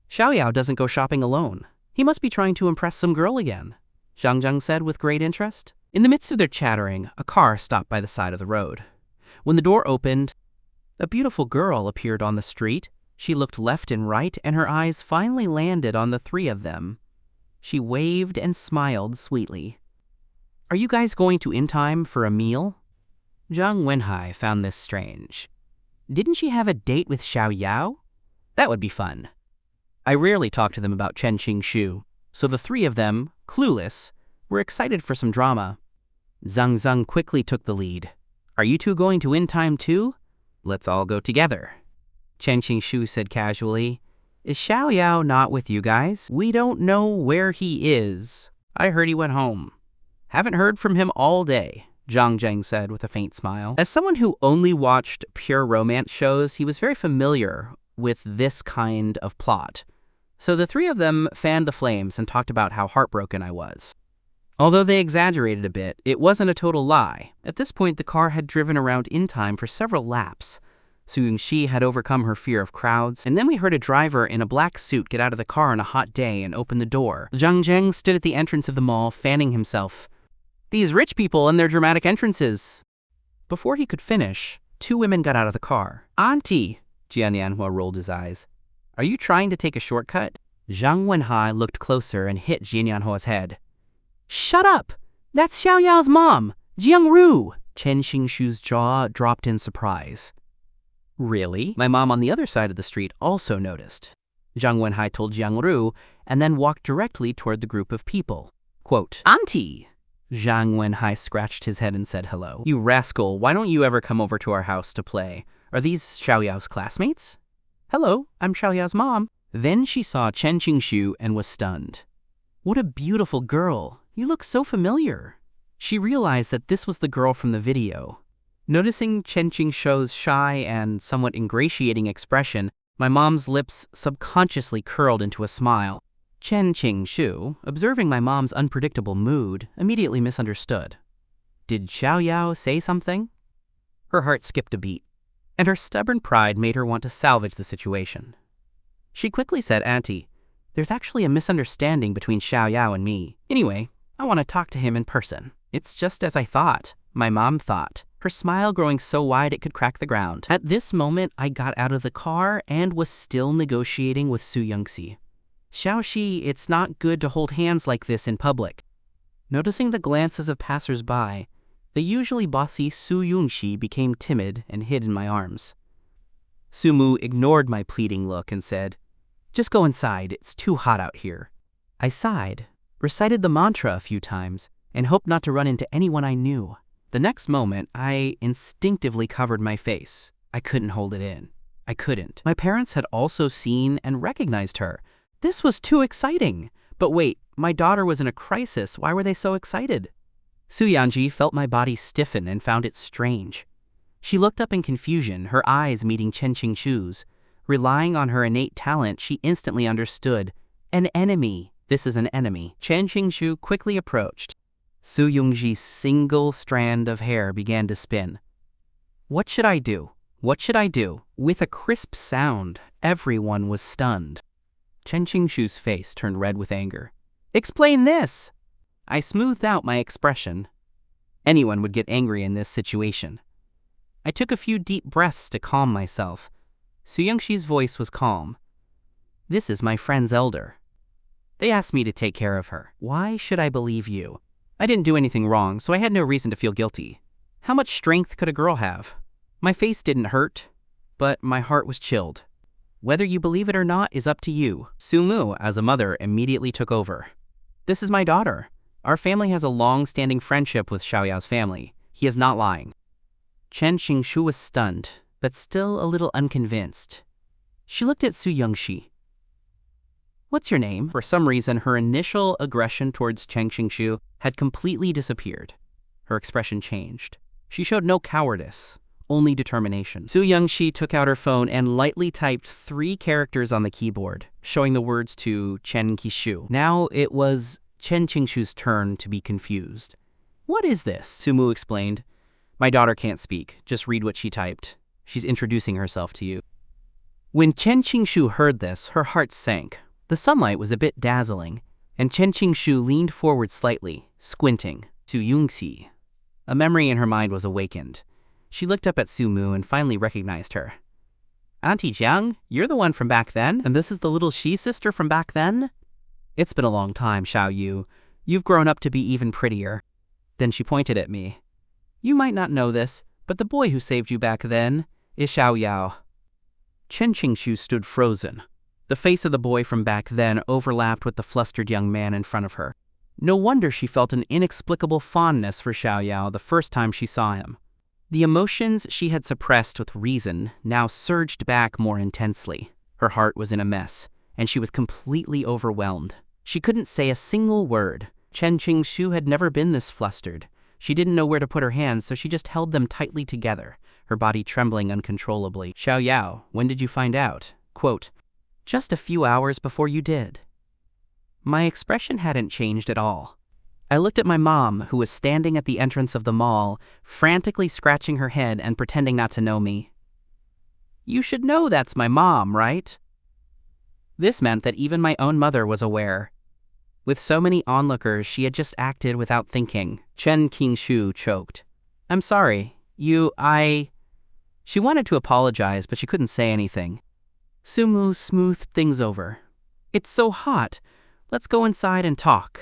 S1: Xiao Yao doesn't go shopping alone. He must be trying to impress some girl again, Zhang Zhang said with great interest. In the midst of their chattering, a car stopped by the side of the road. When the door opened, a beautiful girl appeared on the street. She looked left and right, and her eyes finally landed on the three of them. She waved and smiled sweetly. "Are you guys going to In Time for a meal?" Zhang Wenhai found this strange. Didn't she have a date with Xiao Yao? That would be fun. I rarely talk to them about Chen Qingxu, so the three of them, clueless, were excited for some drama. Zhang Zhang quickly took the lead. "Are you two going to In Time too? Let's all go together." Chen Qingxu said casually, "Is Xiao Yao not with you guys? We don't know where he is. I heard he went home." "Haven't heard from him all day," Zhang Zheng said with a faint smile. As someone who only watched pure romance shows, he was very familiar with this kind of plot. So the three of them fanned the flames and talked about how heartbroken I was. Although they exaggerated a bit, it wasn't a total lie. At this point, the car had driven around In Time for several laps. Su Yongxi had overcome her fear of crowds, and then we heard a driver in a black suit get out of the car on a hot day and open the door. Zhang Zheng stood at the entrance of the mall, fanning himself. "These rich people and their dramatic entrances." Before he could finish, two women got out of the car. "Auntie," Jian Yanhua rolled his eyes. "Are you trying to take a shortcut?" Zhang Wenhai looked closer and hit Jian Yanhua's head. "Shut up! That's Xiao Yao's mom, Jiang Ru!" Chen Qingxu's jaw dropped in surprise. "Really?" My mom on the other side of the street also noticed. Zhang Wenhai told Jiang Ru and then walked directly toward the group of people. Quote, "Auntie!" Zhang Wenhai scratched his head and said hello. "You rascal, why don't you ever come over to our house to play? Are these Xiao Yao's classmates?" "Hello, I'm Xiao Yao's mom." Then she saw Chen Qingxu and was stunned. "What a beautiful girl. You look so familiar." She realized that this was the girl from the video. Noticing Chen Qingxiu's shy and somewhat ingratiating expression, my mom's lips subconsciously curled into a smile. Chen Qingxiu, observing my mom's unpredictable mood, immediately misunderstood. Did Xiao Yao say something? Her heart skipped a beat, and her stubborn pride made her want to salvage the situation. She quickly said, "Auntie, there's actually a misunderstanding between Xiao Yao and me. Anyway, I want to talk to him in person." "It's just as I thought," my mom thought, her smile growing so wide it could crack the ground. At this moment, I got out of the car and was still negotiating with Su Yongxi. "Xiaoxi, it's not good to hold hands like this in public." Noticing the glances of passers-by, the usually bossy Su Yongxi became timid and hid in my arms. Su Mu ignored my pleading look and said, "Just go inside, it's too hot out here." I sighed, recited the mantra a few times, and hoped not to run into anyone I knew. The next moment, I instinctively covered my face. I couldn't hold it in. I couldn't. My parents had also seen and recognized her. This was too exciting. But wait, my daughter was in a crisis. Why were they so excited? Su Yanji felt my body stiffen and found it strange. She looked up in confusion, her eyes meeting Chen Qingxiu's. Relying on her innate talent, she instantly understood. An enemy. This is an enemy. Chen Qingxiu quickly approached. Su Yongji's single strand of hair began to spin. What should I do? What should I do? With a crisp sound, everyone was stunned. Chen Qingxiu's face turned red with anger. "Explain this!" I smoothed out my expression. Anyone would get angry in this situation. I took a few deep breaths to calm myself. Suyongxi's voice was calm. This is my friend's elder. They asked me to take care of her. Why should I believe you? I didn't do anything wrong, so I had no reason to feel guilty. How much strength could a girl have? My face didn't hurt, but my heart was chilled. Whether you believe it or not is up to you. Sumu, as a mother, immediately took over. This is my daughter. Our family has a long-standing friendship with Xiaoyao's family. He is not lying. Chen Qingshu was stunned, but still a little unconvinced. She looked at Suyongxi. What's your name? For some reason, her initial aggression towards Chen Qingshu had completely disappeared. Her expression changed. She showed no cowardice, only determination. Suyongxi took out her phone and lightly typed 3 characters on the keyboard, showing the words to Chen Qingshu. Now it was Chen Qingshu's turn to be confused. What is this? Sumu explained. My daughter can't speak. Just read what she typed. She's introducing herself to you. When Chen Qingshu heard this, her heart sank. The sunlight was a bit dazzling, and Chen Qingshu leaned forward slightly, squinting. Suyongxi. A memory in her mind was awakened. She looked up at Sumu and finally recognized her. Auntie Jiang, you're the one from back then, and this is the little she-sister from back then? It's been a long time, Xiao Yu. You've grown up to be even prettier. Then she pointed at me. You might not know this, but the boy who saved you back then is Xiao Yao. Chen Qingshu stood frozen. The face of the boy from back then overlapped with the flustered young man in front of her. No wonder she felt an inexplicable fondness for Xiao Yao the first time she saw him. The emotions she had suppressed with reason now surged back more intensely. Her heart was in a mess, and she was completely overwhelmed. She couldn't say a single word. Chen Qingshu had never been this flustered. She didn't know where to put her hands, so she just held them tightly together, her body trembling uncontrollably. Xiao Yao, when did you find out? Quote, just a few hours before you did. My expression hadn't changed at all. I looked at my mom, who was standing at the entrance of the mall, frantically scratching her head and pretending not to know me. You should know that's my mom, right? This meant that even my own mother was aware. With so many onlookers, she had just acted without thinking. Chen Qingshu choked. I'm sorry. She wanted to apologize, but she couldn't say anything. Sumu smoothed things over. It's so hot. Let's go inside and talk.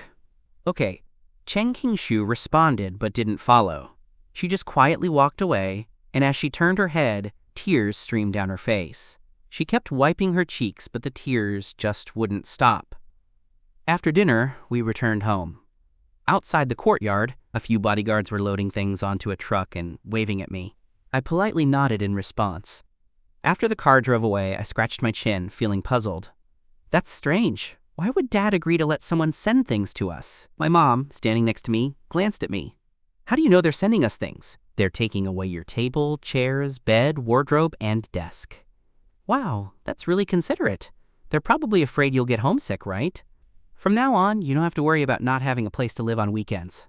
S1: Okay. Chen Qingshu responded but didn't follow. She just quietly walked away, and as she turned her head, tears streamed down her face. She kept wiping her cheeks, but the tears just wouldn't stop. After dinner, we returned home. Outside the courtyard, a few bodyguards were loading things onto a truck and waving at me. I politely nodded in response. After the car drove away, I scratched my chin, feeling puzzled. That's strange. Why would Dad agree to let someone send things to us? My mom, standing next to me, glanced at me. How do you know they're sending us things? They're taking away your table, chairs, bed, wardrobe, and desk. Wow, that's really considerate. They're probably afraid you'll get homesick, right? From now on, you don't have to worry about not having a place to live on weekends.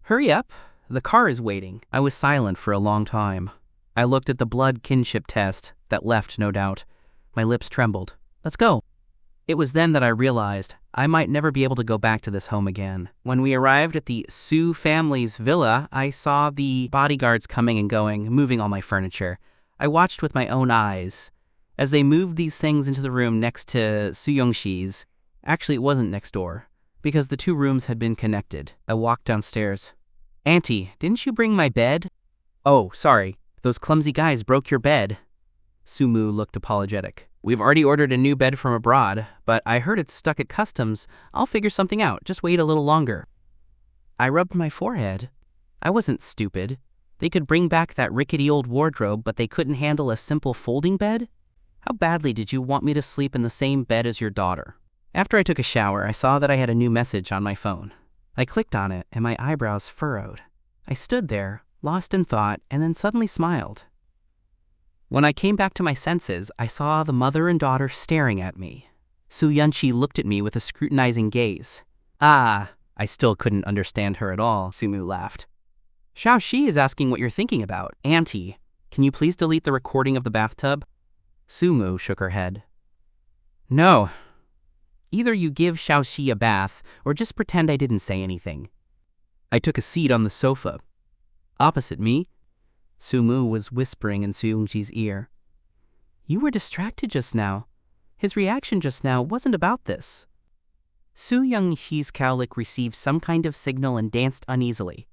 S1: Hurry up. The car is waiting. I was silent for a long time. I looked at the blood kinship test that left no doubt. My lips trembled. Let's go. It was then that I realized I might never be able to go back to this home again. When we arrived at the Su family's villa, I saw the bodyguards coming and going, moving all my furniture. I watched with my own eyes as they moved these things into the room next to Suyongxi's. Actually, it wasn't next door, because the 2 rooms had been connected. I walked downstairs. Auntie, didn't you bring my bed? Oh, sorry. Those clumsy guys broke your bed. Sumu looked apologetic. We've already ordered a new bed from abroad, but I heard it's stuck at customs. I'll figure something out. Just wait a little longer. I rubbed my forehead. I wasn't stupid. They could bring back that rickety old wardrobe, but they couldn't handle a simple folding bed? How badly did you want me to sleep in the same bed as your daughter? After I took a shower, I saw that I had a new message on my phone. I clicked on it, and my eyebrows furrowed. I stood there, lost in thought, and then suddenly smiled. When I came back to my senses, I saw the mother and daughter staring at me. Suyongxi looked at me with a scrutinizing gaze. I still couldn't understand her at all, Sumu laughed. Xiaoxi is asking what you're thinking about. Auntie, can you please delete the recording of the bathtub? Sumu shook her head. No. Either you give Xiaoxi a bath, or just pretend I didn't say anything. I took a seat on the sofa. Opposite me, Sumu was whispering in Suyungji's ear. You were distracted just now. His reaction just now wasn't about this. Suyungji's cowlick received some kind of signal and danced uneasily.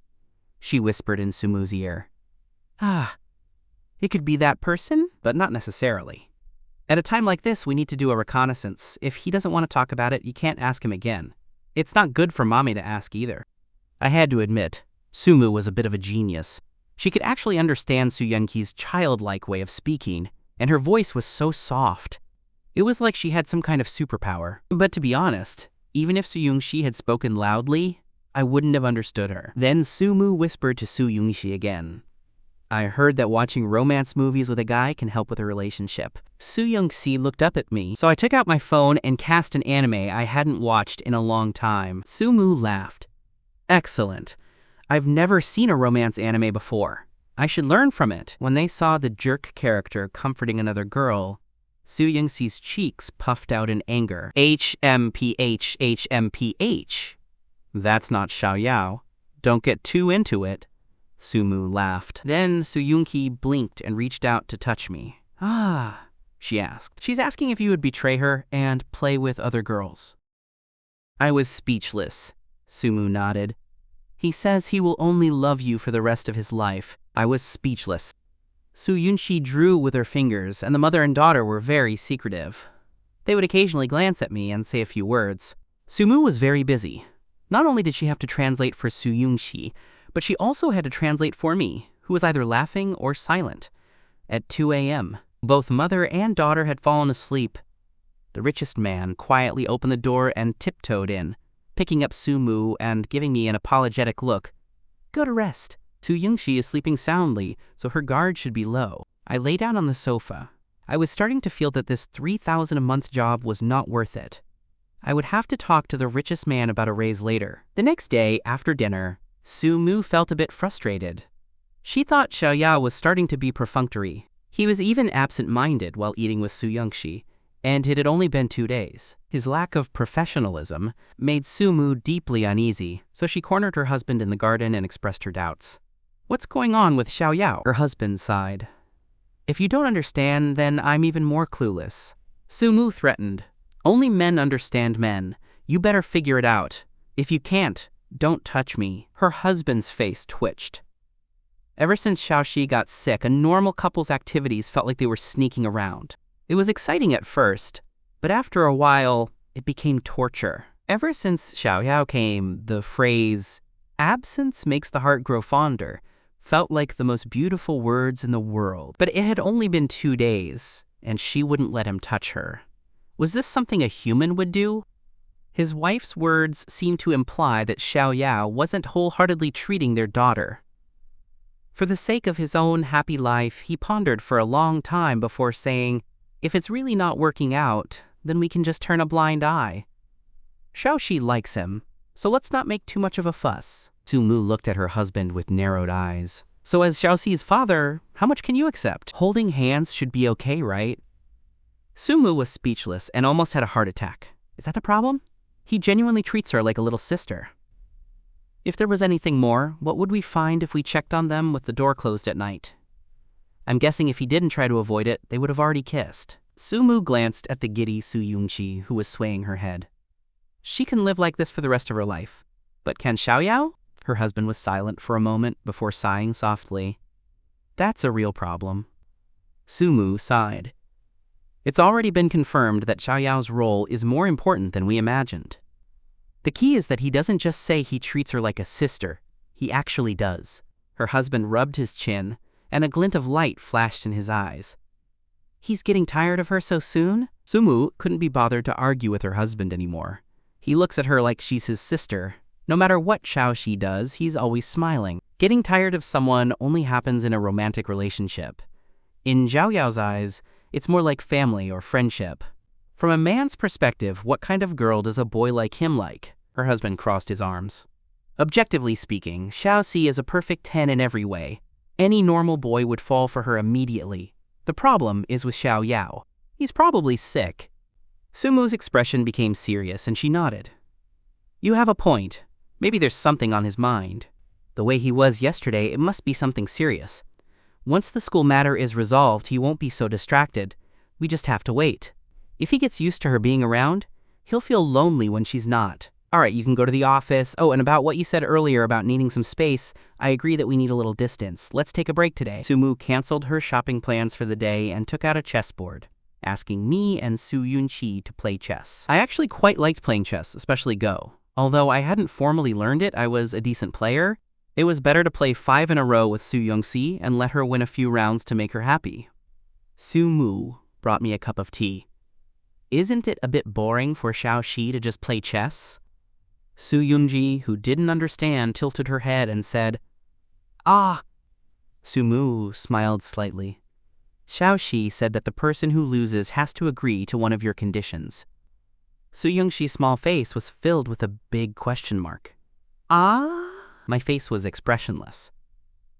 S1: She whispered in Sumu's ear. It could be that person, but not necessarily. At a time like this, we need to do a reconnaissance. If he doesn't want to talk about it, you can't ask him again. It's not good for mommy to ask either. I had to admit, Sumu was a bit of a genius. She could actually understand Suyungji's childlike way of speaking, and her voice was so soft. It was like she had some kind of superpower. But to be honest, even if Suyungji had spoken loudly, I wouldn't have understood her. Then Sumu whispered to Suyungji again. I heard that watching romance movies with a guy can help with a relationship. Suyungji looked up at me, so I took out my phone and cast an anime I hadn't watched in a long time. Sumu laughed. Excellent. I've never seen a romance anime before. I should learn from it. When they saw the jerk character comforting another girl, Suyungji's cheeks puffed out in anger. HMPH, HMPH. That's not Xiaoyao. Don't get too into it. Sumu laughed. Then Suyungji blinked and reached out to touch me. She asked. She's asking if you would betray her and play with other girls. I was speechless. Sumu nodded. He says he will only love you for the rest of his life. I was speechless. Suyungji drew with her fingers, and the mother and daughter were very secretive. They would occasionally glance at me and say a few words. Sumu was very busy. Not only did she have to translate for Suyungji, but she also had to translate for me, who was either laughing or silent. At 2 a.m., both mother and daughter had fallen asleep. The richest man quietly opened the door and tiptoed in, picking up Sumu and giving me an apologetic look. Go to rest. Suyungji is sleeping soundly, so her guard should be low. I lay down on the sofa. I was starting to feel that this $3,000 a month job was not worth it. I would have to talk to the richest man about a raise later. The next day, after dinner, Sumu felt a bit frustrated. She thought Xiaoyao was starting to be perfunctory. He was even absent-minded while eating with Suyungji, and it had only been 2 days. His lack of professionalism made Sumu deeply uneasy, so she cornered her husband in the garden and expressed her doubts. What's going on with Xiaoyao? Her husband sighed. If you don't understand, then I'm even more clueless. Sumu threatened. Only men understand men. You better figure it out. If you can't, don't touch me. Her husband's face twitched. Ever since Xiaoxi got sick, a normal couple's activities felt like they were sneaking around. It was exciting at first, but after a while, it became torture. Ever since Xiaoyao came, the phrase, absence makes the heart grow fonder, felt like the most beautiful words in the world. But it had only been 2 days, and she wouldn't let him touch her. Was this something a human would do? His wife's words seemed to imply that Xiaoyao wasn't wholeheartedly treating their daughter. For the sake of his own happy life, he pondered for a long time before saying, if it's really not working out, then we can just turn a blind eye. Xiaoxi likes him, so let's not make too much of a fuss. Sumu looked at her husband with narrowed eyes. So as Xiaoxi's father, how much can you accept? Holding hands should be okay, right? Sumu was speechless and almost had a heart attack. Is that the problem? He genuinely treats her like a little sister. If there was anything more, what would we find if we checked on them with the door closed at night? I'm guessing if he didn't try to avoid it, they would have already kissed. Sumu glanced at the giddy Suyungji, who was swaying her head. She can live like this for the rest of her life. But can Xiaoyao? Her husband was silent for a moment before sighing softly. That's a real problem. Sumu sighed. It's already been confirmed that Xiaoyao's role is more important than we imagined. The key is that he doesn't just say he treats her like a sister, he actually does. Her husband rubbed his chin, and a glint of light flashed in his eyes. He's getting tired of her so soon? Sumu couldn't be bothered to argue with her husband anymore. He looks at her like she's his sister. No matter what Xiaoxi does, he's always smiling. Getting tired of someone only happens in a romantic relationship. In Zhao Yao's eyes, it's more like family or friendship. From a man's perspective, what kind of girl does a boy like him like? Her husband crossed his arms. Objectively speaking, Xiaoxi is a perfect 10 in every way. Any normal boy would fall for her immediately. The problem is with Xiaoyao. He's probably sick. Sumu's expression became serious and she nodded. You have a point. Maybe there's something on his mind. The way he was yesterday, it must be something serious. Once the school matter is resolved, he won't be so distracted. We just have to wait. If he gets used to her being around, he'll feel lonely when she's not. Alright, you can go to the office. Oh, and about what you said earlier about needing some space, I agree that we need a little distance. Let's take a break today. Sumu canceled her shopping plans for the day and took out a chessboard, asking me and Su Yunqi to play chess. I actually quite liked playing chess, especially Go. Although I hadn't formally learned it, I was a decent player. It was better to play 5 in a row with Su Yunqi and let her win a few rounds to make her happy. Sumu brought me a cup of tea. Isn't it a bit boring for Xiaoxi to just play chess? Su Yunji, who didn't understand, tilted her head and said, "Ah." Sumu smiled slightly. Xiaoxi said that the person who loses has to agree to one of your conditions. Su Yunxi's small face was filled with a big question mark. Ah? My face was expressionless.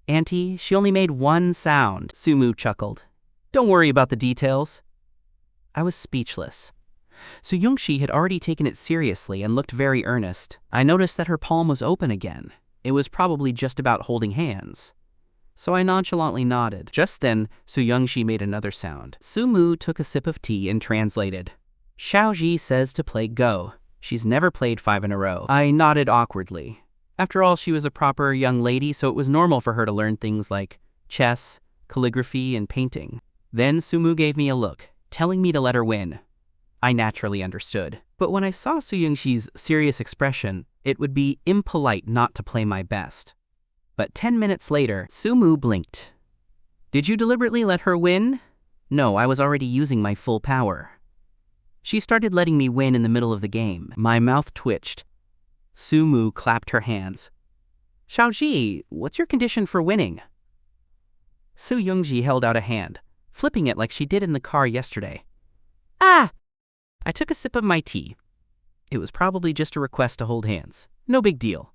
S1: Auntie, she only made one sound, Sumu chuckled. Don't worry about the details. I was speechless. Su Yunxi had already taken it seriously and looked very earnest. I noticed that her palm was open again. It was probably just about holding hands. So I nonchalantly nodded. Just then, Su Yunxi made another sound. Sumu took a sip of tea and translated. Xiaoji says to play Go. She's never played 5 in a row. I nodded awkwardly. After all, she was a proper young lady, so it was normal for her to learn things like chess, calligraphy, and painting. Then Sumu gave me a look, telling me to let her win. I naturally understood. But when I saw Su Yunxi's serious expression, it would be impolite not to play my best. But 10 minutes later, Sumu blinked. Did you deliberately let her win? No, I was already using my full power. She started letting me win in the middle of the game. My mouth twitched. Sumu clapped her hands. Xiaoji, what's your condition for winning? Su Yunji held out a hand, flipping it like she did in the car yesterday. Ah! I took a sip of my tea. It was probably just a request to hold hands. No big deal.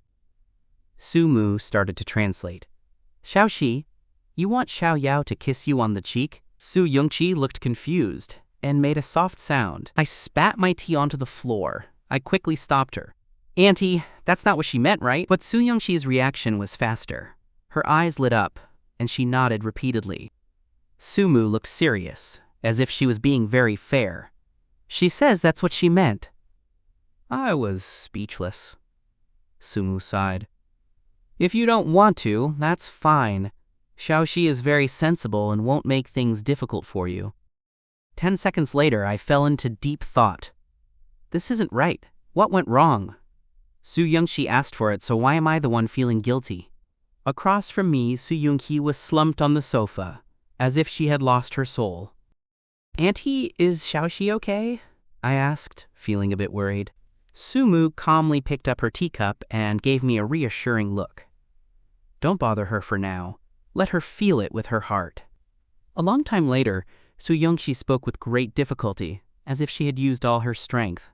S1: Sumu started to translate. Xiaoxi, you want Xiao Yao to kiss you on the cheek? Su Yunqi looked confused and made a soft sound. I spat my tea onto the floor. I quickly stopped her. Auntie, that's not what she meant, right? But Su Yunxi's reaction was faster. Her eyes lit up, and she nodded repeatedly. Sumu looked serious, as if she was being very fair. She says that's what she meant. I was speechless. Sumu sighed. If you don't want to, that's fine. Xiaoxi is very sensible and won't make things difficult for you. 10 seconds later, I fell into deep thought. This isn't right. What went wrong? Su Yunqi asked for it, so why am I the one feeling guilty? Across from me, Su Yunqi was slumped on the sofa, as if she had lost her soul. Auntie, is Xiaoxi okay? I asked, feeling a bit worried. Sumu calmly picked up her teacup and gave me a reassuring look. Don't bother her for now. Let her feel it with her heart. A long time later, Su Yunqi spoke with great difficulty, as if she had used all her strength.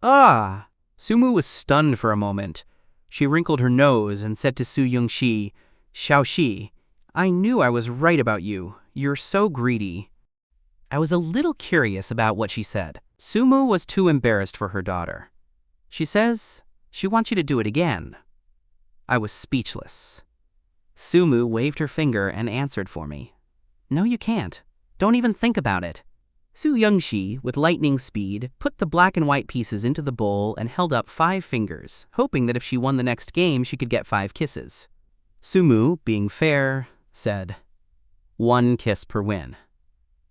S1: Ah! Sumu was stunned for a moment. She wrinkled her nose and said to Su Yunqi, Xiaoxi, I knew I was right about you. You're so greedy. I was a little curious about what she said. Sumu was too embarrassed for her daughter. She says she wants you to do it again. I was speechless. Sumu waved her finger and answered for me. No, you can't. Don't even think about it. Su Yunqi, with lightning speed, put the black and white pieces into the bowl and held up 5 fingers, hoping that if she won the next game, she could get 5 kisses. Sumu, being fair, said, 1 kiss per win.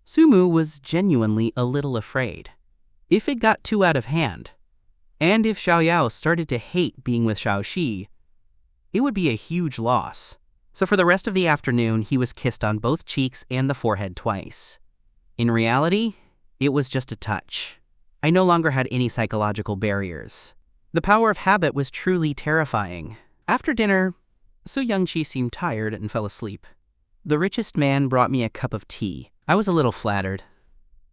S1: Sumu was genuinely a little afraid. If it got too out of hand, and if Xiao Yao started to hate being with Xiaoxi, it would be a huge loss. So for the rest of the afternoon, he was kissed on both cheeks and the forehead twice. In reality, it was just a touch. I no longer had any psychological barriers. The power of habit was truly terrifying. After dinner, Su Yunqi seemed tired and fell asleep. The richest man brought me a cup of tea. I was a little flattered.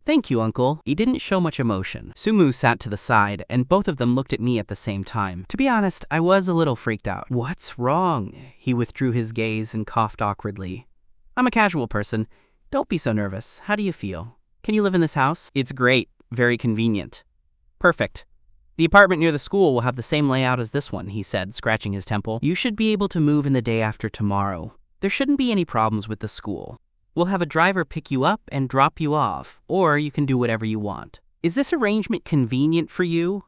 S1: Thank you, uncle. He didn't show much emotion. Sumu sat to the side, and both of them looked at me at the same time. To be honest, I was a little freaked out. What's wrong? He withdrew his gaze and coughed awkwardly. I'm a casual person. Don't be so nervous. How do you feel? Can you live in this house? It's great. Very convenient. Perfect. The apartment near the school will have the same layout as this one, he said, scratching his temple. You should be able to move in the day after tomorrow. There shouldn't be any problems with the school. We'll have a driver pick you up and drop you off, or you can do whatever you want. Is this arrangement convenient for you?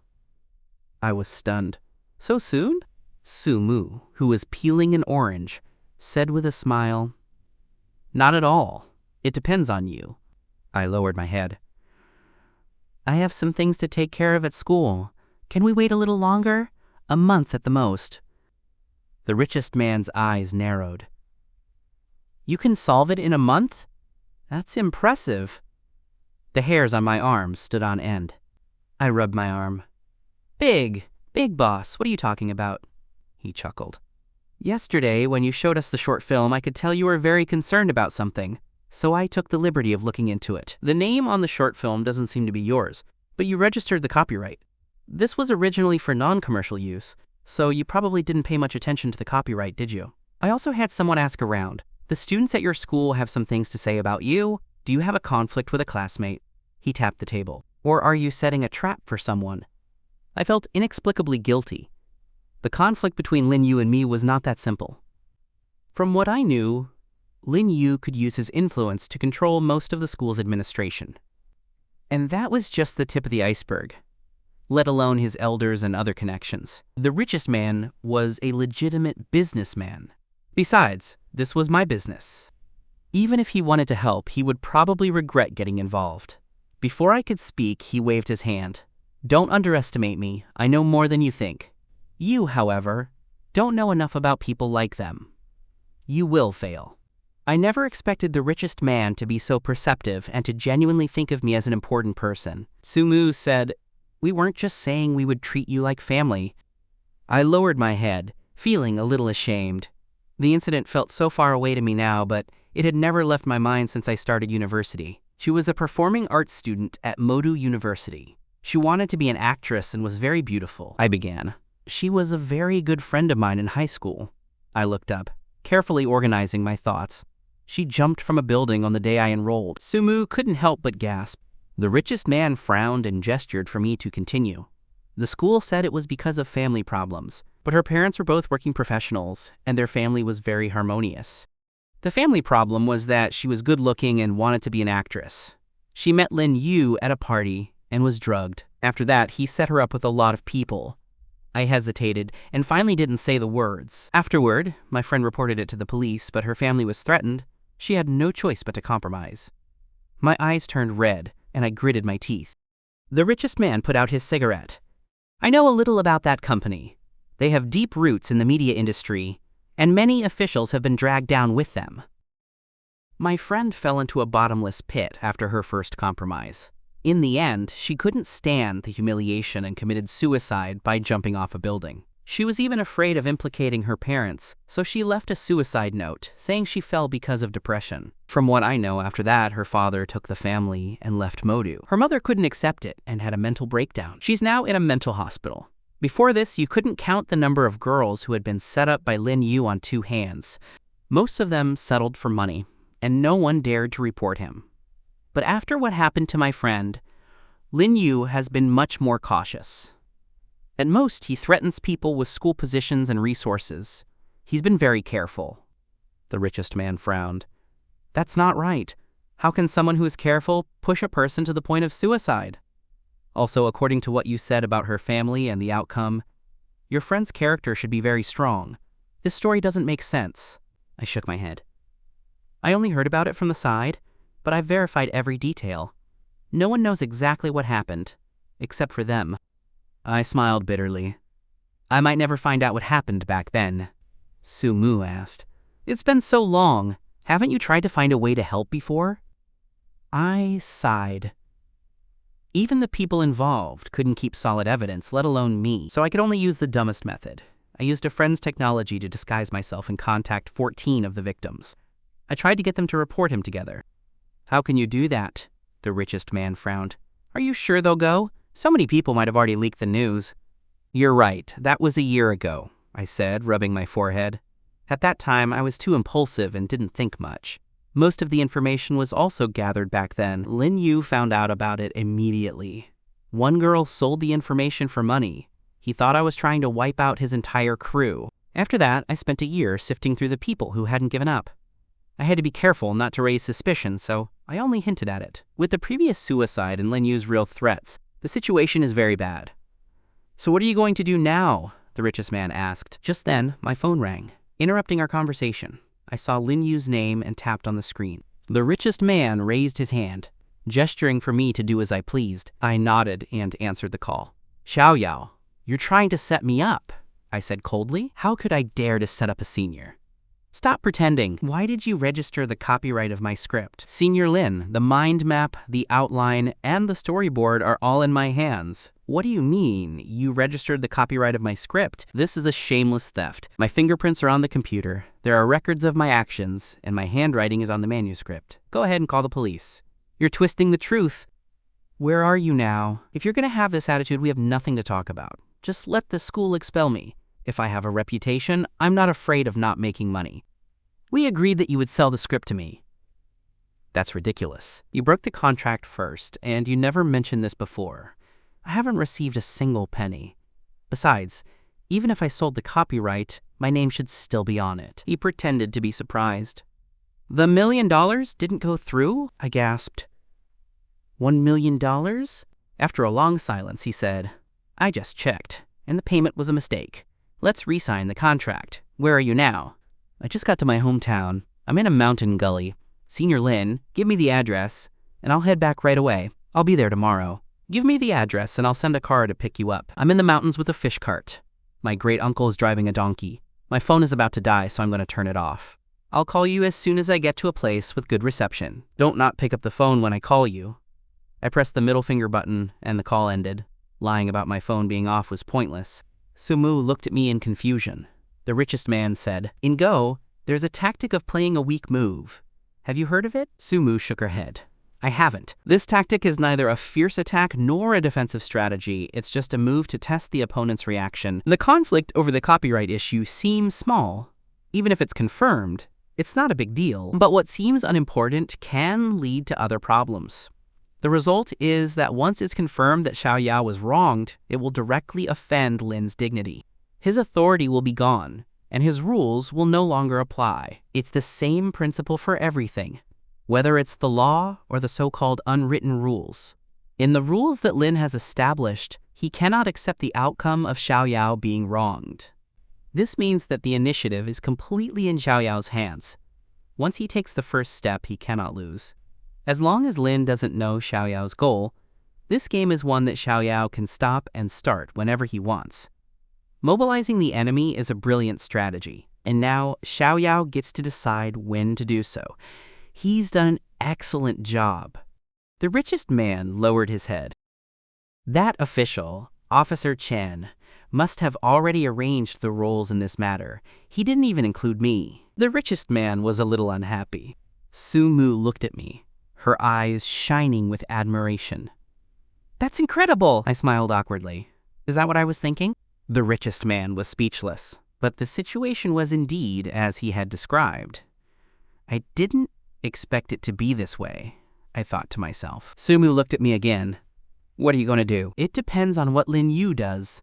S1: I was stunned. So soon? Sumu, who was peeling an orange, said with a smile, "Not at all. It depends on you." I lowered my head. "I have some things to take care of at school. Can we wait a little longer? A month at the most." The richest man's eyes narrowed. "You can solve it in a month? That's impressive." The hairs on my arms stood on end. I rubbed my arm. Big boss, what are you talking about?" He chuckled. "Yesterday, when you showed us the short film, I could tell you were very concerned about something, so I took the liberty of looking into it. The name on the short film doesn't seem to be yours, but you registered the copyright. This was originally for non-commercial use, so you probably didn't pay much attention to the copyright, did you? I also had someone ask around. The students at your school have some things to say about you. Do you have a conflict with a classmate?" He tapped the table. "Or are you setting a trap for someone?" I felt inexplicably guilty. The conflict between Lin Yu and me was not that simple. From what I knew, Lin Yu could use his influence to control most of the school's administration. And that was just the tip of the iceberg, let alone his elders and other connections. The richest man was a legitimate businessman. Besides, this was my business. Even if he wanted to help, he would probably regret getting involved. Before I could speak, he waved his hand. "Don't underestimate me. I know more than you think. You, however, don't know enough about people like them. You will fail." I never expected the richest man to be so perceptive and to genuinely think of me as an important person. Sumu said, "We weren't just saying we would treat you like family." I lowered my head, feeling a little ashamed. The incident felt so far away to me now, but it had never left my mind since I started university. She was a performing arts student at Modu University. She wanted to be an actress and was very beautiful, I began. "She was a very good friend of mine in high school." I looked up, carefully organizing my thoughts. "She jumped from a building on the day I enrolled." Sumu couldn't help but gasp. The richest man frowned and gestured for me to continue. "The school said it was because of family problems, but her parents were both working professionals, and their family was very harmonious. The family problem was that she was good-looking and wanted to be an actress. She met Lin Yu at a party and was drugged. After that, he set her up with a lot of people." I hesitated and finally didn't say the words. Afterward, my friend reported it to the police, but her family was threatened. She had no choice but to compromise. My eyes turned red, and I gritted my teeth. The richest man put out his cigarette. "I know a little about that company. They have deep roots in the media industry, and many officials have been dragged down with them." My friend fell into a bottomless pit after her first compromise. In the end, she couldn't stand the humiliation and committed suicide by jumping off a building. She was even afraid of implicating her parents, so she left a suicide note, saying she fell because of depression. From what I know, after that, her father took the family and left Modu. Her mother couldn't accept it and had a mental breakdown. She's now in a mental hospital. Before this, you couldn't count the number of girls who had been set up by Lin Yu on two hands. Most of them settled for money, and no one dared to report him. But after what happened to my friend, Lin Yu has been much more cautious. At most, he threatens people with school positions and resources. He's been very careful. The richest man frowned. "That's not right. How can someone who is careful push a person to the point of suicide? Also, according to what you said about her family and the outcome, your friend's character should be very strong. This story doesn't make sense." I shook my head. "I only heard about it from the side, but I've verified every detail. No one knows exactly what happened, except for them." I smiled bitterly. "I might never find out what happened back then." Sumu asked, "It's been so long. Haven't you tried to find a way to help before?" I sighed. Even the people involved couldn't keep solid evidence, let alone me, so I could only use the dumbest method. I used a friend's technology to disguise myself and contact 14 of the victims. I tried to get them to report him together. "How can you do that?" The richest man frowned. "Are you sure they'll go? So many people might have already leaked the news." "You're right, that was a year ago," I said, rubbing my forehead. At that time, I was too impulsive and didn't think much. Most of the information was also gathered back then. Lin Yu found out about it immediately. One girl sold the information for money. He thought I was trying to wipe out his entire crew. After that, I spent a year sifting through the people who hadn't given up. I had to be careful not to raise suspicion, so I only hinted at it. With the previous suicide and Lin Yu's real threats, the situation is very bad. "So what are you going to do now?" the richest man asked. Just then, my phone rang, interrupting our conversation. I saw Lin Yu's name and tapped on the screen. The richest man raised his hand, gesturing for me to do as I pleased. I nodded and answered the call. "Xiao Yao, you're trying to set me up," I said coldly. "How could I dare to set up a senior?" "Stop pretending. Why did you register the copyright of my script?" "Senior Lin, the mind map, the outline, and the storyboard are all in my hands." "What do you mean? You registered the copyright of my script?" "This is a shameless theft. My fingerprints are on the computer, there are records of my actions, and my handwriting is on the manuscript. Go ahead and call the police." "You're twisting the truth." "Where are you now? If you're going to have this attitude, we have nothing to talk about. Just let the school expel me. If I have a reputation, I'm not afraid of not making money. We agreed that you would sell the script to me." "That's ridiculous. You broke the contract first, and you never mentioned this before. I haven't received a single penny. Besides, even if I sold the copyright, my name should still be on it." He pretended to be surprised. "The $1 million didn't go through?" I gasped. $1 million? After a long silence, he said, "I just checked, and the payment was a mistake. Let's re-sign the contract. Where are you now?" "I just got to my hometown. I'm in a mountain gully. Senior Lin, give me the address, and I'll head back right away. I'll be there tomorrow." "Give me the address, and I'll send a car to pick you up. I'm in the mountains with a fish cart. My great uncle is driving a donkey. My phone is about to die, so I'm going to turn it off. I'll call you as soon as I get to a place with good reception. Don't not pick up the phone when I call you." I pressed the middle finger button, and the call ended. Lying about my phone being off was pointless. Sumu looked at me in confusion. The richest man said, "In Go, there's a tactic of playing a weak move. Have you heard of it?" Sumu shook her head. "I haven't. This tactic is neither a fierce attack nor a defensive strategy. It's just a move to test the opponent's reaction. The conflict over the copyright issue seems small. Even if it's confirmed, it's not a big deal. But what seems unimportant can lead to other problems. The result is that once it's confirmed that Xiao Yao was wronged, it will directly offend Lin's dignity. His authority will be gone, and his rules will no longer apply. It's the same principle for everything, whether it's the law or the so-called unwritten rules. In the rules that Lin has established, he cannot accept the outcome of Xiao Yao being wronged. This means that the initiative is completely in Xiao Yao's hands. Once he takes the first step, he cannot lose. As long as Lin doesn't know Xiao Yao's goal, this game is one that Xiao Yao can stop and start whenever he wants. Mobilizing the enemy is a brilliant strategy, and now Xiao Yao gets to decide when to do so. He's done an excellent job. The richest man lowered his head. That official, Officer Chen, must have already arranged the roles in this matter. He didn't even include me. The richest man was a little unhappy. Sumu looked at me, her eyes shining with admiration. "That's incredible," I smiled awkwardly. "Is that what I was thinking?" The richest man was speechless, but the situation was indeed as he had described. I didn't expect it to be this way, I thought to myself. Sumu looked at me again. "What are you going to do?" "It depends on what Lin Yu does,"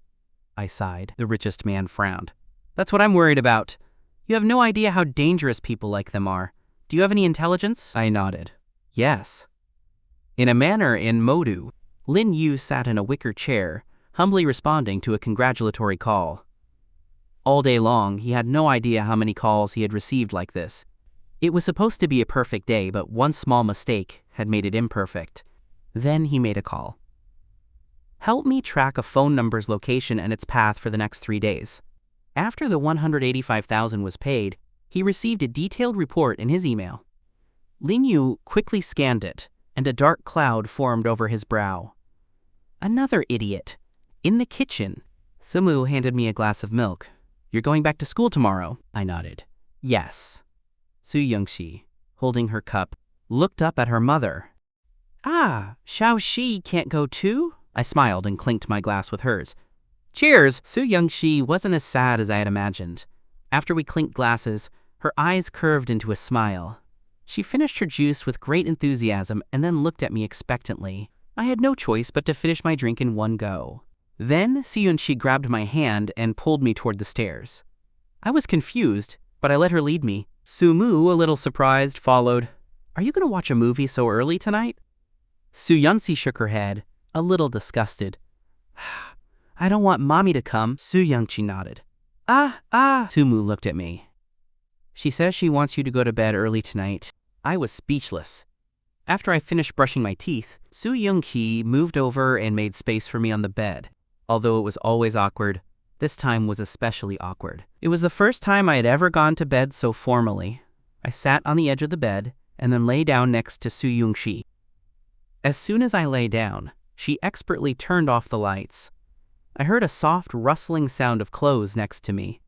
S1: I sighed. The richest man frowned. "That's what I'm worried about. You have no idea how dangerous people like them are. Do you have any intelligence?" I nodded. "Yes." In a manor in Modu, Lin Yu sat in a wicker chair, humbly responding to a congratulatory call. All day long, he had no idea how many calls he had received like this. It was supposed to be a perfect day, but one small mistake had made it imperfect. Then he made a call. "Help me track a phone number's location and its path for the next 3 days." After the $185,000 was paid, he received a detailed report in his email. Lin Yu quickly scanned it, and a dark cloud formed over his brow. Another idiot. In the kitchen. Sumu handed me a glass of milk. "You're going back to school tomorrow?" I nodded. "Yes." Su Yongxi, holding her cup, looked up at her mother. "Ah, Xiao Shi can't go too?" I smiled and clinked my glass with hers. "Cheers!" Su Yongxi wasn't as sad as I had imagined. After we clinked glasses, her eyes curved into a smile. She finished her juice with great enthusiasm and then looked at me expectantly. I had no choice but to finish my drink in one go. Then Su Yongxi grabbed my hand and pulled me toward the stairs. I was confused, but I let her lead me. Sumu, a little surprised, followed. Are you gonna watch a movie so early tonight? Suyunsi shook her head, a little disgusted. I don't want mommy to come. Suyunchi nodded. Sumu looked at me. She says she wants you to go to bed early tonight. I was speechless. After I finished brushing my teeth, Suyunki moved over and made space for me on the bed. Although it was always awkward, this time was especially awkward. It was the first time I had ever gone to bed so formally. I sat on the edge of the bed and then lay down next to Suyunchi. As soon as I lay down, she expertly turned off the lights. I heard a soft rustling sound of clothes next to me.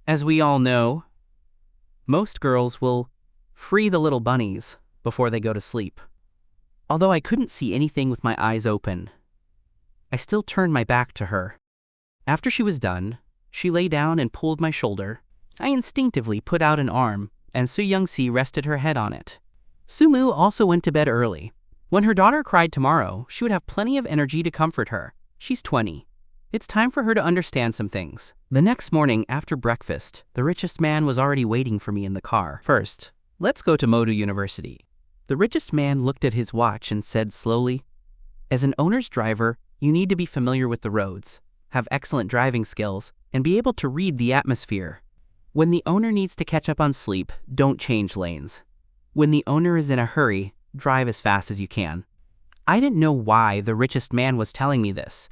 S1: As we all know, most girls will free the little bunnies before they go to sleep. Although I couldn't see anything with my eyes open, I still turned my back to her. After she was done, she lay down and pulled my shoulder. I instinctively put out an arm, and Suyungsi rested her head on it. Sumu also went to bed early. When her daughter cried tomorrow, she would have plenty of energy to comfort her. She's 20. It's time for her to understand some things. The next morning after breakfast, the richest man was already waiting for me in the car. First, let's go to Modu University. The richest man looked at his watch and said slowly, as an owner's driver, you need to be familiar with the roads, have excellent driving skills, and be able to read the atmosphere. When the owner needs to catch up on sleep, don't change lanes. When the owner is in a hurry, drive as fast as you can. I didn't know why the richest man was telling me this.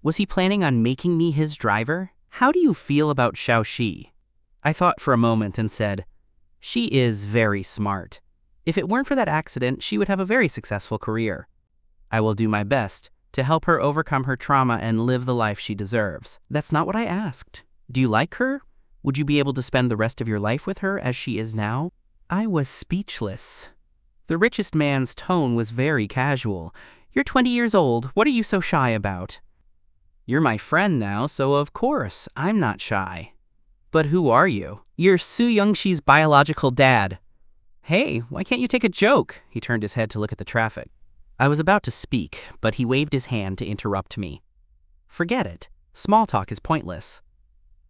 S1: Was he planning on making me his driver? How do you feel about Xiaoxi? I thought for a moment and said, she is very smart. If it weren't for that accident, she would have a very successful career. I will do my best to help her overcome her trauma and live the life she deserves. That's not what I asked. Do you like her? Would you be able to spend the rest of your life with her as she is now? I was speechless. The richest man's tone was very casual. You're 20 years old. What are you so shy about? You're my friend now, so of course, I'm not shy. But who are you? You're Suyungxi's biological dad. Hey, why can't you take a joke? He turned his head to look at the traffic. I was about to speak, but he waved his hand to interrupt me. Forget it. Small talk is pointless.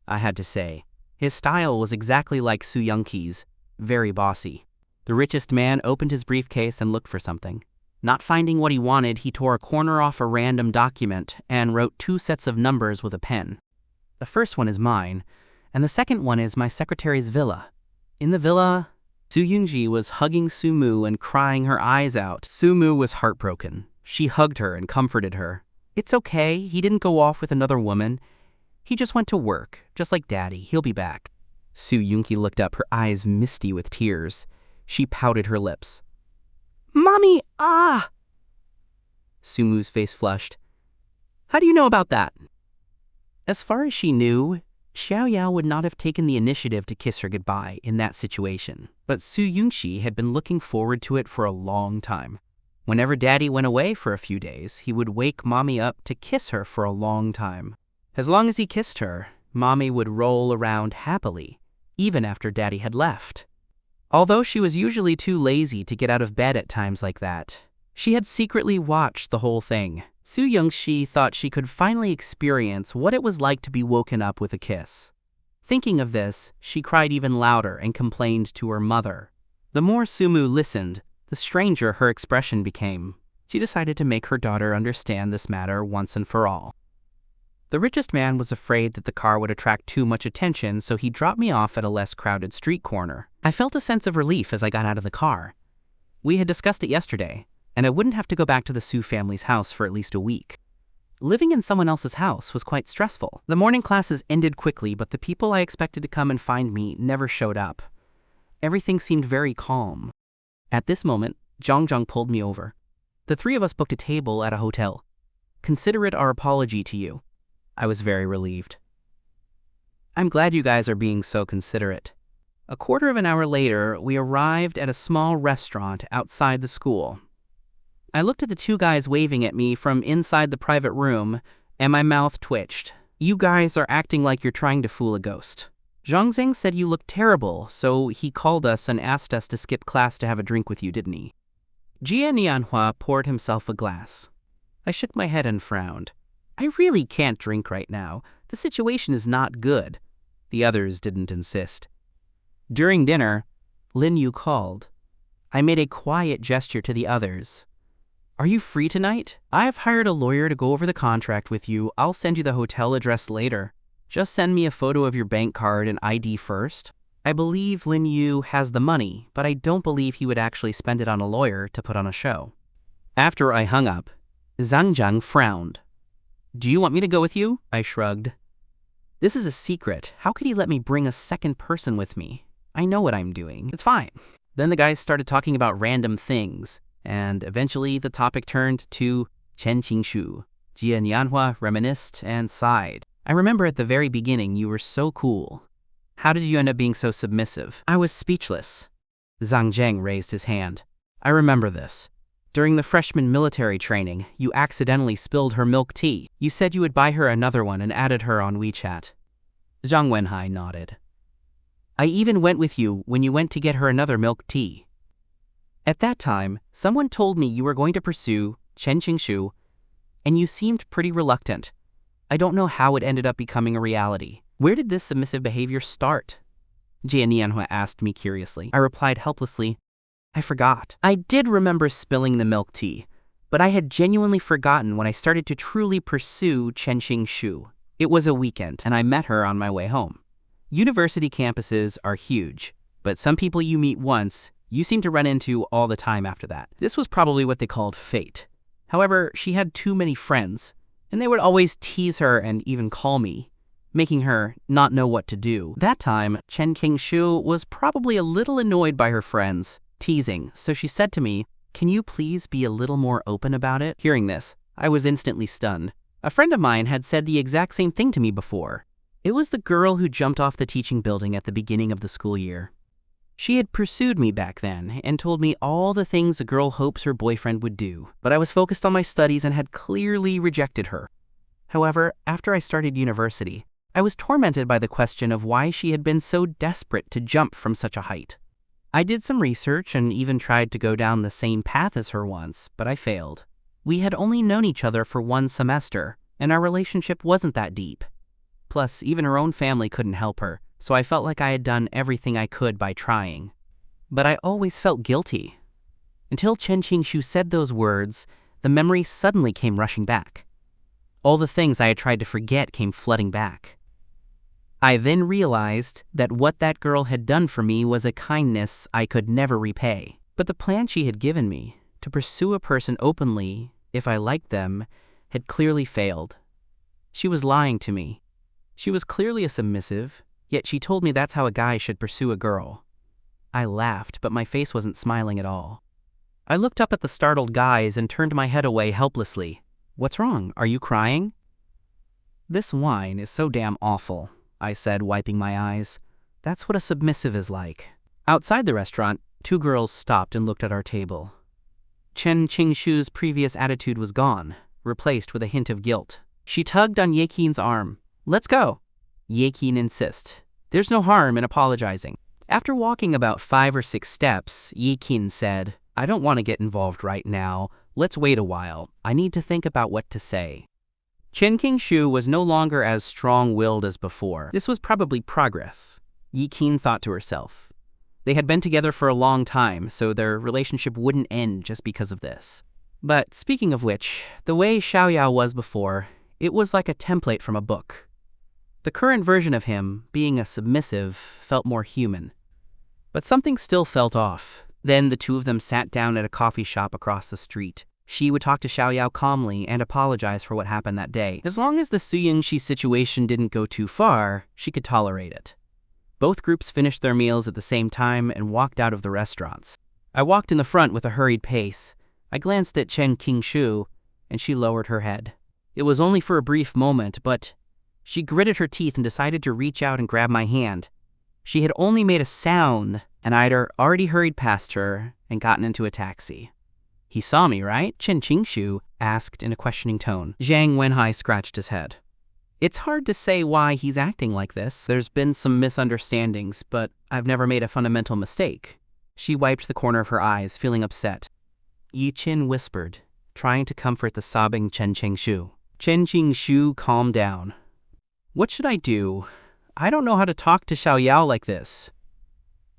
S1: I had to say, his style was exactly like Suyungki's, very bossy. The richest man opened his briefcase and looked for something. Not finding what he wanted, he tore a corner off a random document and wrote 2 sets of numbers with a pen. The first one is mine, and the second one is my secretary's villa. In the villa, Suyungji was hugging Sumu and crying her eyes out. Sumu was heartbroken. She hugged her and comforted her. It's okay, he didn't go off with another woman. He just went to work, just like Daddy. He'll be back. Suyungki looked up, her eyes misty with tears. She pouted her lips. Mommy, Sumu's face flushed. How do you know about that? As far as she knew, Xiaoyao would not have taken the initiative to kiss her goodbye in that situation, but Suyungxi had been looking forward to it for a long time. Whenever Daddy went away for a few days, he would wake Mommy up to kiss her for a long time. As long as he kissed her, Mommy would roll around happily, even after Daddy had left. Although she was usually too lazy to get out of bed at times like that, she had secretly watched the whole thing. Suyungxi thought she could finally experience what it was like to be woken up with a kiss. Thinking of this, she cried even louder and complained to her mother. The more Sumu listened, the stranger her expression became. She decided to make her daughter understand this matter once and for all. The richest man was afraid that the car would attract too much attention, so he dropped me off at a less crowded street corner. I felt a sense of relief as I got out of the car. We had discussed it yesterday, and I wouldn't have to go back to the Su family's house for at least a week. Living in someone else's house was quite stressful. The morning classes ended quickly, but the people I expected to come and find me never showed up. Everything seemed very calm. At this moment, Zhang pulled me over. The 3 of us booked a table at a hotel. Consider it our apology to you. I was very relieved. I'm glad you guys are being so considerate. A quarter of an hour later, we arrived at a small restaurant outside the school. I looked at the 2 guys waving at me from inside the private room, and my mouth twitched. You guys are acting like you're trying to fool a ghost. Zhangzeng said you looked terrible, so he called us and asked us to skip class to have a drink with you, didn't he? Jia Nianhua poured himself a glass. I shook my head and frowned. I really can't drink right now. The situation is not good. The others didn't insist. During dinner, Lin Yu called. I made a quiet gesture to the others. Are you free tonight? I've hired a lawyer to go over the contract with you. I'll send you the hotel address later. Just send me a photo of your bank card and ID first. I believe Lin Yu has the money, but I don't believe he would actually spend it on a lawyer to put on a show. After I hung up, Zhang Zhang frowned. Do you want me to go with you? I shrugged. This is a secret. How could he let me bring a second person with me? I know what I'm doing. It's fine. Then the guys started talking about random things, and eventually the topic turned to Chen Qingshu. Jia Nianhua reminisced and sighed. I remember at the very beginning you were so cool. How did you end up being so submissive? I was speechless. Zhang Zheng raised his hand. I remember this. During the freshman military training, you accidentally spilled her milk tea. You said you would buy her another one and added her on WeChat. Zhang Wenhai nodded. I even went with you when you went to get her another milk tea. At that time, someone told me you were going to pursue Chen Qingshu, and you seemed pretty reluctant. I don't know how it ended up becoming a reality. Where did this submissive behavior start? Jia Nianhua asked me curiously. I replied helplessly, I forgot. I did remember spilling the milk tea, but I had genuinely forgotten when I started to truly pursue Chen Qingshu. It was a weekend, and I met her on my way home. University campuses are huge, but some people you meet once, you seem to run into all the time after that. This was probably what they called fate. However, she had too many friends, and they would always tease her and even call me, making her not know what to do. That time, Chen Qingshu was probably a little annoyed by her friends, teasing, so she said to me, can you please be a little more open about it? Hearing this, I was instantly stunned. A friend of mine had said the exact same thing to me before. It was the girl who jumped off the teaching building at the beginning of the school year. She had pursued me back then and told me all the things a girl hopes her boyfriend would do, but I was focused on my studies and had clearly rejected her. However, after I started university, I was tormented by the question of why she had been so desperate to jump from such a height. I did some research and even tried to go down the same path as her once, but I failed. We had only known each other for one semester, and our relationship wasn't that deep. Plus, even her own family couldn't help her, so I felt like I had done everything I could by trying. But I always felt guilty. Until Chen Qingshu said those words, the memory suddenly came rushing back. All the things I had tried to forget came flooding back. I then realized that what that girl had done for me was a kindness I could never repay. But the plan she had given me, to pursue a person openly, if I liked them, had clearly failed. She was lying to me. She was clearly a submissive, yet she told me that's how a guy should pursue a girl. I laughed, but my face wasn't smiling at all. I looked up at the startled guys and turned my head away helplessly. What's wrong? Are you crying? This wine is so damn awful, I said, wiping my eyes. That's what a submissive is like. Outside the restaurant, two girls stopped and looked at our table. Chen Qingshu's previous attitude was gone, replaced with a hint of guilt. She tugged on Ye Qin's arm. Let's go. Ye Qin insisted. There's no harm in apologizing. After walking about 5 or 6 steps, Ye Qin said, I don't want to get involved right now. Let's wait a while. I need to think about what to say. Chen Qingshu was no longer as strong-willed as before. This was probably progress, Ye Qin thought to herself. They had been together for a long time, so their relationship wouldn't end just because of this. But speaking of which, the way Xiaoyao was before, it was like a template from a book. The current version of him, being a submissive, felt more human. But something still felt off. Then the two of them sat down at a coffee shop across the street. She would talk to Xiaoyao calmly and apologize for what happened that day. As long as the Su Yingxi situation didn't go too far, she could tolerate it. Both groups finished their meals at the same time and walked out of the restaurants. I walked in the front with a hurried pace. I glanced at Chen Qingshu, and she lowered her head. It was only for a brief moment, but she gritted her teeth and decided to reach out and grab my hand. She had only made a sound, and I'd already hurried past her and gotten into a taxi. He saw me, right? Chen Qingshu asked in a questioning tone. Zhang Wenhai scratched his head. It's hard to say why he's acting like this. There's been some misunderstandings, but I've never made a fundamental mistake. She wiped the corner of her eyes, feeling upset. Yi Qin whispered, trying to comfort the sobbing Chen Qingshu. Chen Qingshu calmed down. What should I do? I don't know how to talk to Xiao Yao like this.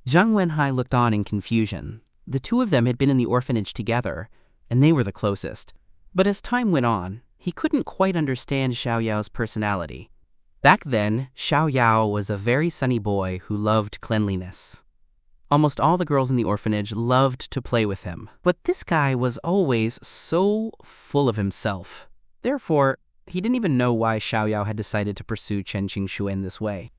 S1: Zhang Wenhai looked on in confusion. The two of them had been in the orphanage together, and they were the closest. But as time went on, he couldn't quite understand Xiao Yao's personality. Back then, Xiao Yao was a very sunny boy who loved cleanliness. Almost all the girls in the orphanage loved to play with him. But this guy was always so full of himself. Therefore, he didn't even know why Xiao Yao had decided to pursue Chen Qingshu in this way.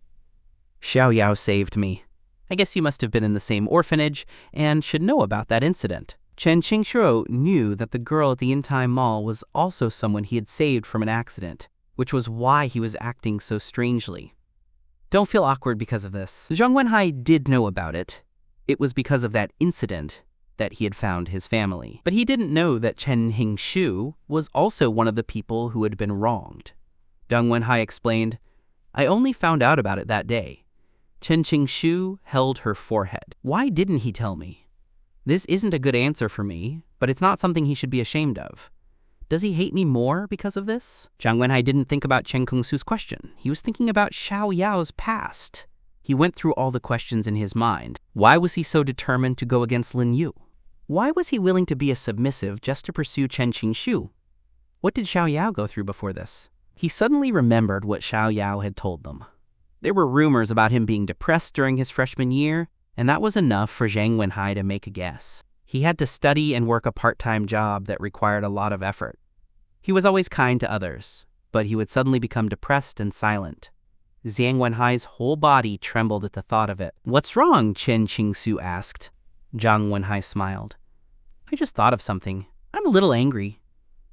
S1: Xiao Yao saved me. I guess you must have been in the same orphanage and should know about that incident. Chen Qingshu knew that the girl at the In-Time Mall was also someone he had saved from an accident, which was why he was acting so strangely. Don't feel awkward because of this. Zhang Wenhai did know about it. It was because of that incident that he had found his family. But he didn't know that Chen Qingshu was also one of the people who had been wronged. Zhang Wenhai explained, I only found out about it that day. Chen Qingshu held her forehead. Why didn't he tell me? This isn't a good answer for me, but it's not something he should be ashamed of. Does he hate me more because of this? Zhang Wenhai didn't think about Chen Qingshu's question. He was thinking about Xiao Yao's past. He went through all the questions in his mind. Why was he so determined to go against Lin Yu? Why was he willing to be a submissive just to pursue Chen Qingshu? What did Xiao Yao go through before this? He suddenly remembered what Xiao Yao had told them. There were rumors about him being depressed during his freshman year, and that was enough for Zhang Wenhai to make a guess. He had to study and work a part-time job that required a lot of effort. He was always kind to others, but he would suddenly become depressed and silent. Zhang Wenhai's whole body trembled at the thought of it. What's wrong? Chen Qingshu asked. Zhang Wenhai smiled. I just thought of something. I'm a little angry.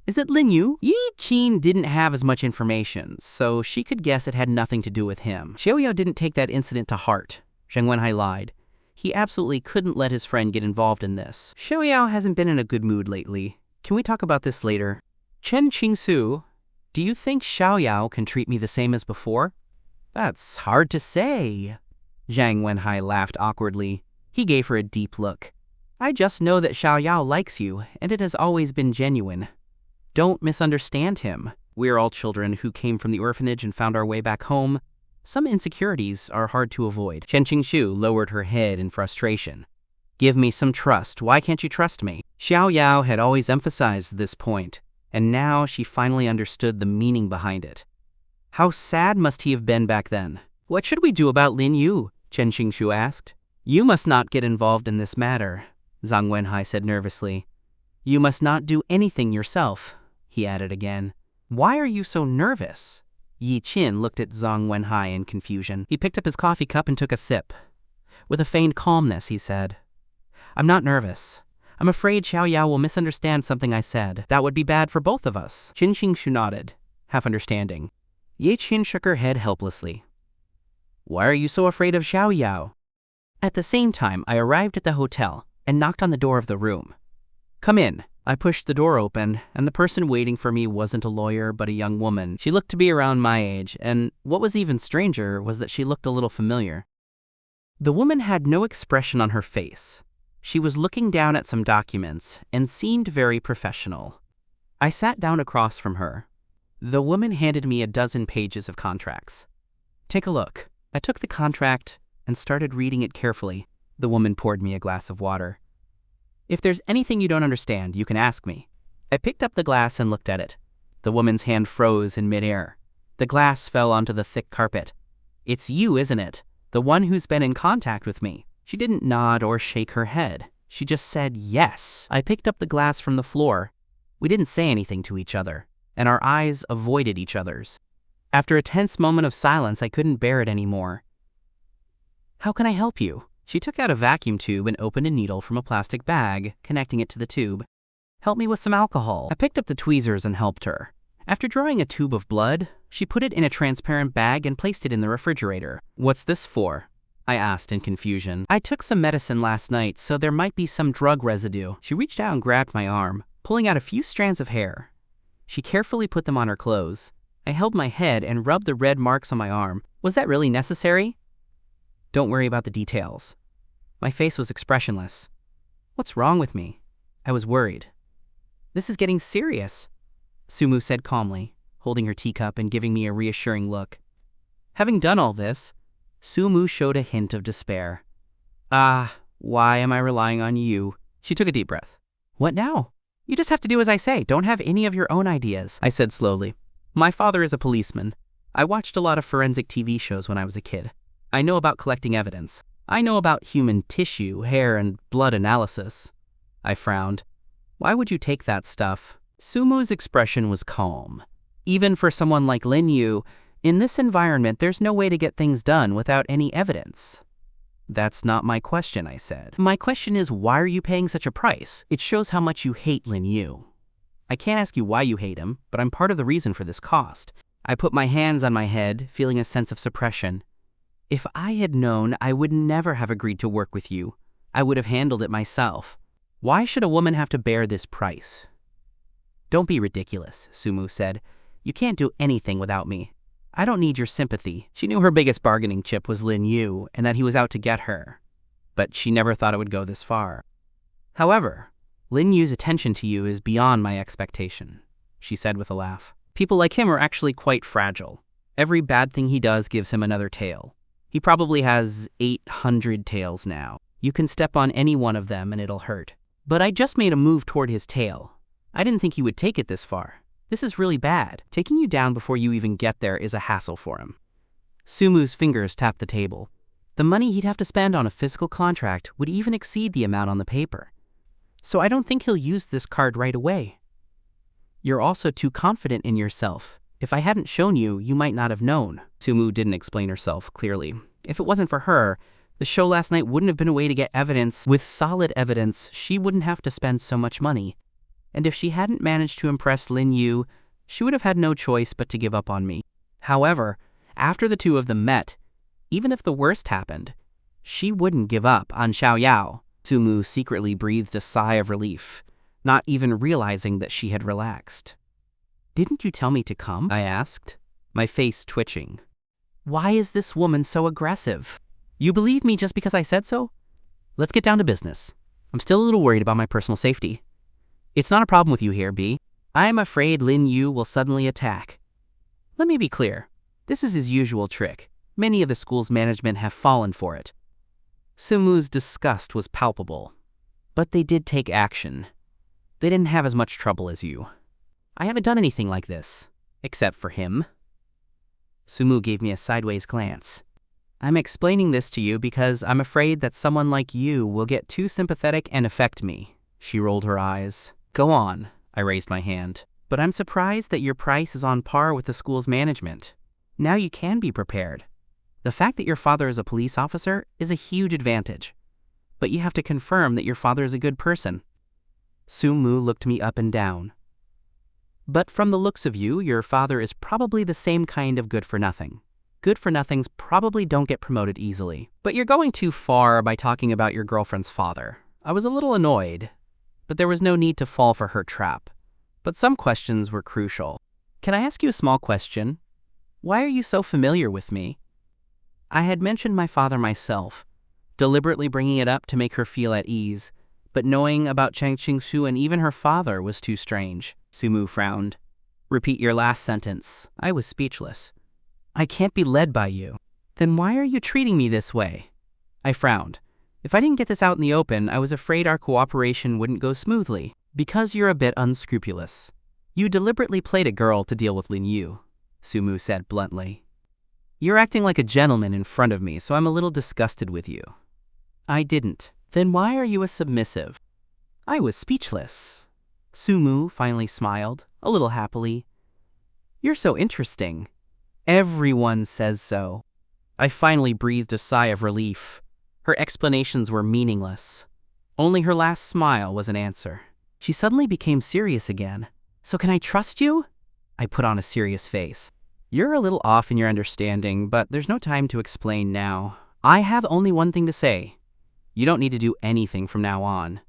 S1: Is it Lin Yu? Yi Qin didn't have as much information, so she could guess it had nothing to do with him. Xiao Yao didn't take that incident to heart. Zhang Wenhai lied. He absolutely couldn't let his friend get involved in this. Xiao Yao hasn't been in a good mood lately. Can we talk about this later? Chen Qingshu, do you think Xiao Yao can treat me the same as before? That's hard to say. Zhang Wenhai laughed awkwardly. He gave her a deep look. I just know that Xiao Yao likes you, and it has always been genuine. Don't misunderstand him. We're all children who came from the orphanage and found our way back home. Some insecurities are hard to avoid. Chen Qingshu lowered her head in frustration. Give me some trust. Why can't you trust me? Xiao Yao had always emphasized this point, and now she finally understood the meaning behind it. How sad must he have been back then? What should we do about Lin Yu? Chen Qingshu asked. You must not get involved in this matter, Zhang Wenhai said nervously. You must not do anything yourself, he added again. Why are you so nervous? Yi Qin looked at Zhang Wenhai in confusion. He picked up his coffee cup and took a sip. With a feigned calmness, he said, I'm not nervous. I'm afraid Xiao Yao will misunderstand something I said. That would be bad for both of us. Chen Qingshu nodded, half understanding. Yi Qin shook her head helplessly. Why are you so afraid of Xiao Yao? At the same time, I arrived at the hotel and knocked on the door of the room. Come in. I pushed the door open, and the person waiting for me wasn't a lawyer, but a young woman. She looked to be around my age, and what was even stranger was that she looked a little familiar. The woman had no expression on her face. She was looking down at some documents and seemed very professional. I sat down across from her. The woman handed me a dozen pages of contracts. Take a look. I took the contract and started reading it carefully. The woman poured me a glass of water. If there's anything you don't understand, you can ask me. I picked up the glass and looked at it. The woman's hand froze in midair. The glass fell onto the thick carpet. It's you, isn't it? The one who's been in contact with me. She didn't nod or shake her head. She just said yes. I picked up the glass from the floor. We didn't say anything to each other, and our eyes avoided each other's. After a tense moment of silence, I couldn't bear it anymore. How can I help you? She took out a vacuum tube and opened a needle from a plastic bag, connecting it to the tube. Help me with some alcohol. I picked up the tweezers and helped her. After drawing a tube of blood, she put it in a transparent bag and placed it in the refrigerator. What's this for? I asked in confusion. I took some medicine last night, so there might be some drug residue. She reached out and grabbed my arm, pulling out a few strands of hair. She carefully put them on her clothes. I held my head and rubbed the red marks on my arm. Was that really necessary? Don't worry about the details. My face was expressionless. What's wrong with me? I was worried. This is getting serious, Sumu said calmly, holding her teacup and giving me a reassuring look. Having done all this, Sumu showed a hint of despair. Why am I relying on you? She took a deep breath. What now? You just have to do as I say. Don't have any of your own ideas, I said slowly. My father is a policeman. I watched a lot of forensic TV shows when I was a kid. I know about collecting evidence. I know about human tissue, hair, and blood analysis. I frowned. Why would you take that stuff? Sumu's expression was calm. Even for someone like Lin Yu, in this environment there's no way to get things done without any evidence. That's not my question, I said. My question is, why are you paying such a price? It shows how much you hate Lin Yu. I can't ask you why you hate him, but I'm part of the reason for this cost. I put my hands on my head, feeling a sense of suppression. If I had known, I would never have agreed to work with you. I would have handled it myself. Why should a woman have to bear this price? Don't be ridiculous, Sumu said. You can't do anything without me. I don't need your sympathy. She knew her biggest bargaining chip was Lin Yu and that he was out to get her. But she never thought it would go this far. However, Lin Yu's attention to you is beyond my expectation, she said with a laugh. People like him are actually quite fragile. Every bad thing he does gives him another tail. He probably has 800 tails now. You can step on any one of them and it'll hurt. But I just made a move toward his tail. I didn't think he would take it this far. This is really bad. Taking you down before you even get there is a hassle for him. Sumu's fingers tapped the table. The money he'd have to spend on a physical contract would even exceed the amount on the paper. So I don't think he'll use this card right away. You're also too confident in yourself. If I hadn't shown you, you might not have known. Sumu didn't explain herself clearly. If it wasn't for her, the show last night wouldn't have been a way to get evidence. With solid evidence, she wouldn't have to spend so much money. And if she hadn't managed to impress Lin Yu, she would have had no choice but to give up on me. However, after the two of them met, even if the worst happened, she wouldn't give up on Xiao Yao. Sumu secretly breathed a sigh of relief, not even realizing that she had relaxed. Didn't you tell me to come? I asked, my face twitching. Why is this woman so aggressive? You believe me just because I said so? Let's get down to business. I'm still a little worried about my personal safety. It's not a problem with you here, B. I'm afraid Lin Yu will suddenly attack. Let me be clear. This is his usual trick. Many of the school's management have fallen for it. Sumu's disgust was palpable. But they did take action. They didn't have as much trouble as you. I haven't done anything like this, except for him. Sumu gave me a sideways glance. I'm explaining this to you because I'm afraid that someone like you will get too sympathetic and affect me. She rolled her eyes. Go on, I raised my hand. But I'm surprised that your price is on par with the school's management. Now you can be prepared. The fact that your father is a police officer is a huge advantage. But you have to confirm that your father is a good person. Sumu looked me up and down. But from the looks of you, your father is probably the same kind of good-for-nothing. Good-for-nothings probably don't get promoted easily. But you're going too far by talking about your girlfriend's father. I was a little annoyed, but there was no need to fall for her trap. But some questions were crucial. Can I ask you a small question? Why are you so familiar with me? I had mentioned my father myself, deliberately bringing it up to make her feel at ease, but knowing about Chang Qingsu and even her father was too strange. Sumu frowned. Repeat your last sentence. I was speechless. I can't be led by you. Then why are you treating me this way? I frowned. If I didn't get this out in the open, I was afraid our cooperation wouldn't go smoothly. Because you're a bit unscrupulous. You deliberately played a girl to deal with Lin Yu, Sumu said bluntly. You're acting like a gentleman in front of me, so I'm a little disgusted with you. I didn't. Then why are you a submissive? I was speechless. Sumu finally smiled, a little happily. You're so interesting. Everyone says so. I finally breathed a sigh of relief. Her explanations were meaningless. Only her last smile was an answer. She suddenly became serious again. So can I trust you? I put on a serious face. You're a little off in your understanding, but there's no time to explain now. I have only one thing to say. You don't need to do anything from now on.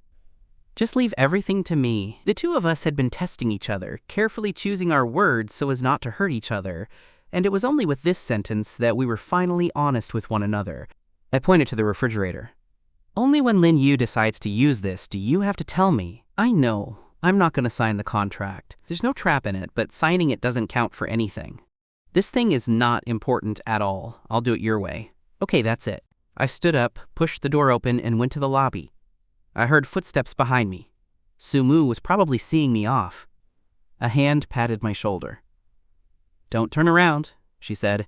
S1: Just leave everything to me. The two of us had been testing each other, carefully choosing our words so as not to hurt each other, and it was only with this sentence that we were finally honest with one another. I pointed to the refrigerator. Only when Lin Yu decides to use this do you have to tell me. I know. I'm not going to sign the contract. There's no trap in it, but signing it doesn't count for anything. This thing is not important at all. I'll do it your way. Okay, that's it. I stood up, pushed the door open, and went to the lobby. I heard footsteps behind me. Sumu was probably seeing me off. A hand patted my shoulder. Don't turn around, she said.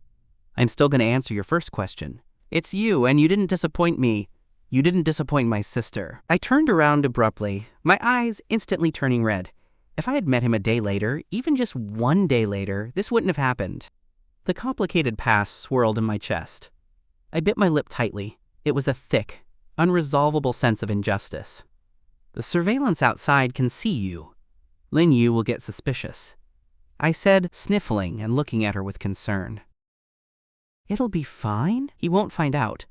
S1: I'm still going to answer your first question. It's you, and you didn't disappoint me. You didn't disappoint my sister. I turned around abruptly, my eyes instantly turning red. If I had met him a day later, even just one day later, this wouldn't have happened. The complicated past swirled in my chest. I bit my lip tightly. It was a thick, unresolvable sense of injustice. The surveillance outside can see you. Lin Yu will get suspicious, I said, sniffling and looking at her with concern. It'll be fine. He won't find out.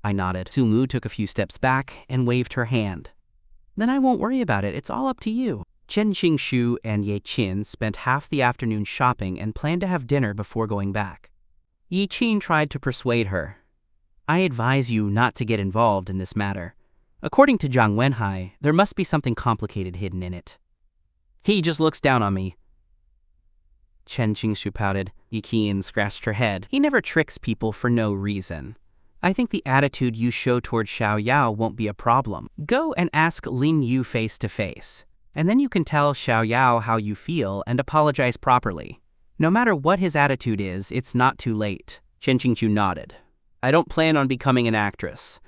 S1: I nodded. Sumu took a few steps back and waved her hand. Then I won't worry about it. It's all up to you. Chen Qingshu and Ye Qin spent half the afternoon shopping and planned to have dinner before going back. Ye Qin tried to persuade her. I advise you not to get involved in this matter. According to Zhang Wenhai, there must be something complicated hidden in it. He just looks down on me. Chen Qingshu pouted. Ye Qin scratched her head. He never tricks people for no reason. I think the attitude you show toward Xiao Yao won't be a problem. Go and ask Lin Yu face to face, and then you can tell Xiao Yao how you feel and apologize properly. No matter what his attitude is, it's not too late. Chen Qingshu nodded. I don't plan on becoming an actress.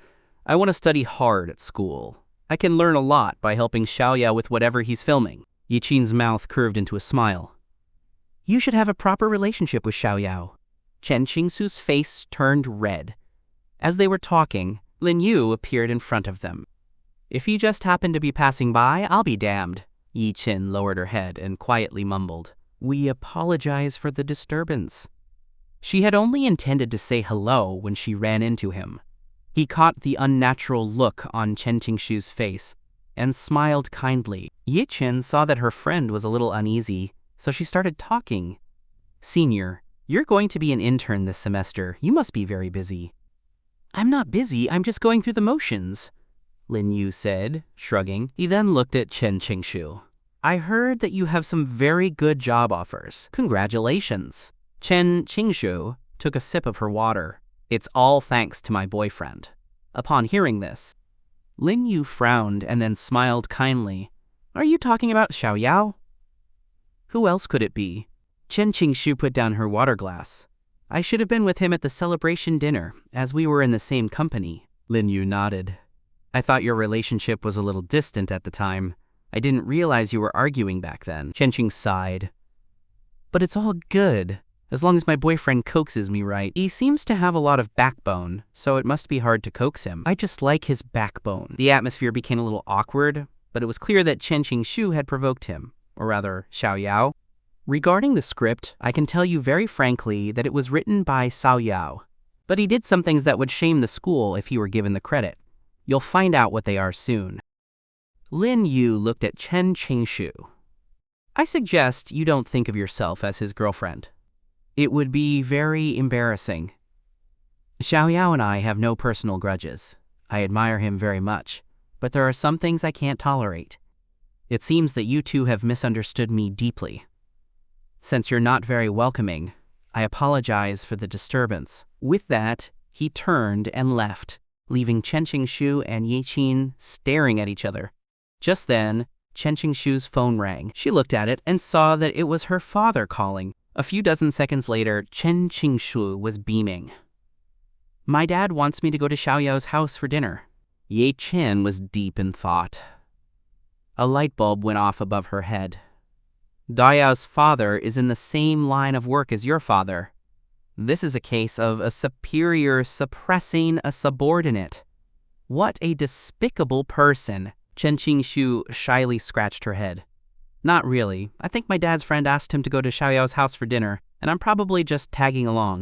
S1: I want to study hard at school. I can learn a lot by helping Xiao Yao with whatever he's filming. Ye Qin's mouth curved into a smile. You should have a proper relationship with Xiao Yao. Chen Qingshu's face turned red. As they were talking, Lin Yu appeared in front of them. If he just happened to be passing by, I'll be damned. Ye Qin lowered her head and quietly mumbled, We apologize for the disturbance. She had only intended to say hello when she ran into him. He caught the unnatural look on Chen Qingshu's face and smiled kindly. Ye Qin saw that her friend was a little uneasy, so she started talking. Senior, you're going to be an intern this semester. You must be very busy. I'm not busy, I'm just going through the motions, Lin Yu said, shrugging. He then looked at Chen Qingshu. I heard that you have some very good job offers. Congratulations. Chen Qingshu took a sip of her water. It's all thanks to my boyfriend. Upon hearing this, Lin Yu frowned and then smiled kindly. Are you talking about Xiao Yao? Who else could it be? Chen Qingshu put down her water glass. I should have been with him at the celebration dinner, as we were in the same company. Lin Yu nodded. I thought your relationship was a little distant at the time. I didn't realize you were arguing back then. Chen Qing sighed. But it's all good, as long as my boyfriend coaxes me right. He seems to have a lot of backbone, so it must be hard to coax him. I just like his backbone. The atmosphere became a little awkward, but it was clear that Chen Qingshu had provoked him, or rather, Xiao Yao. Regarding the script, I can tell you very frankly that it was written by Cao Yao, but he did some things that would shame the school if he were given the credit. You'll find out what they are soon. Lin Yu looked at Chen Qingshu. I suggest you don't think of yourself as his girlfriend. It would be very embarrassing. Xiao Yao and I have no personal grudges. I admire him very much, but there are some things I can't tolerate. It seems that you two have misunderstood me deeply. Since you're not very welcoming, I apologize for the disturbance. With that, he turned and left, leaving Chen Qingshu and Ye Qin staring at each other. Just then, Chen Qingshu's phone rang. She looked at it and saw that it was her father calling. A few dozen seconds later, Chen Qingshu was beaming. My dad wants me to go to Xiao Yao's house for dinner. Ye Qin was deep in thought. A light bulb went off above her head. Dayao's father is in the same line of work as your father. This is a case of a superior suppressing a subordinate. What a despicable person. Chen Qingshu shyly scratched her head. Not really. I think my dad's friend asked him to go to Xiao Yao's house for dinner, and I'm probably just tagging along.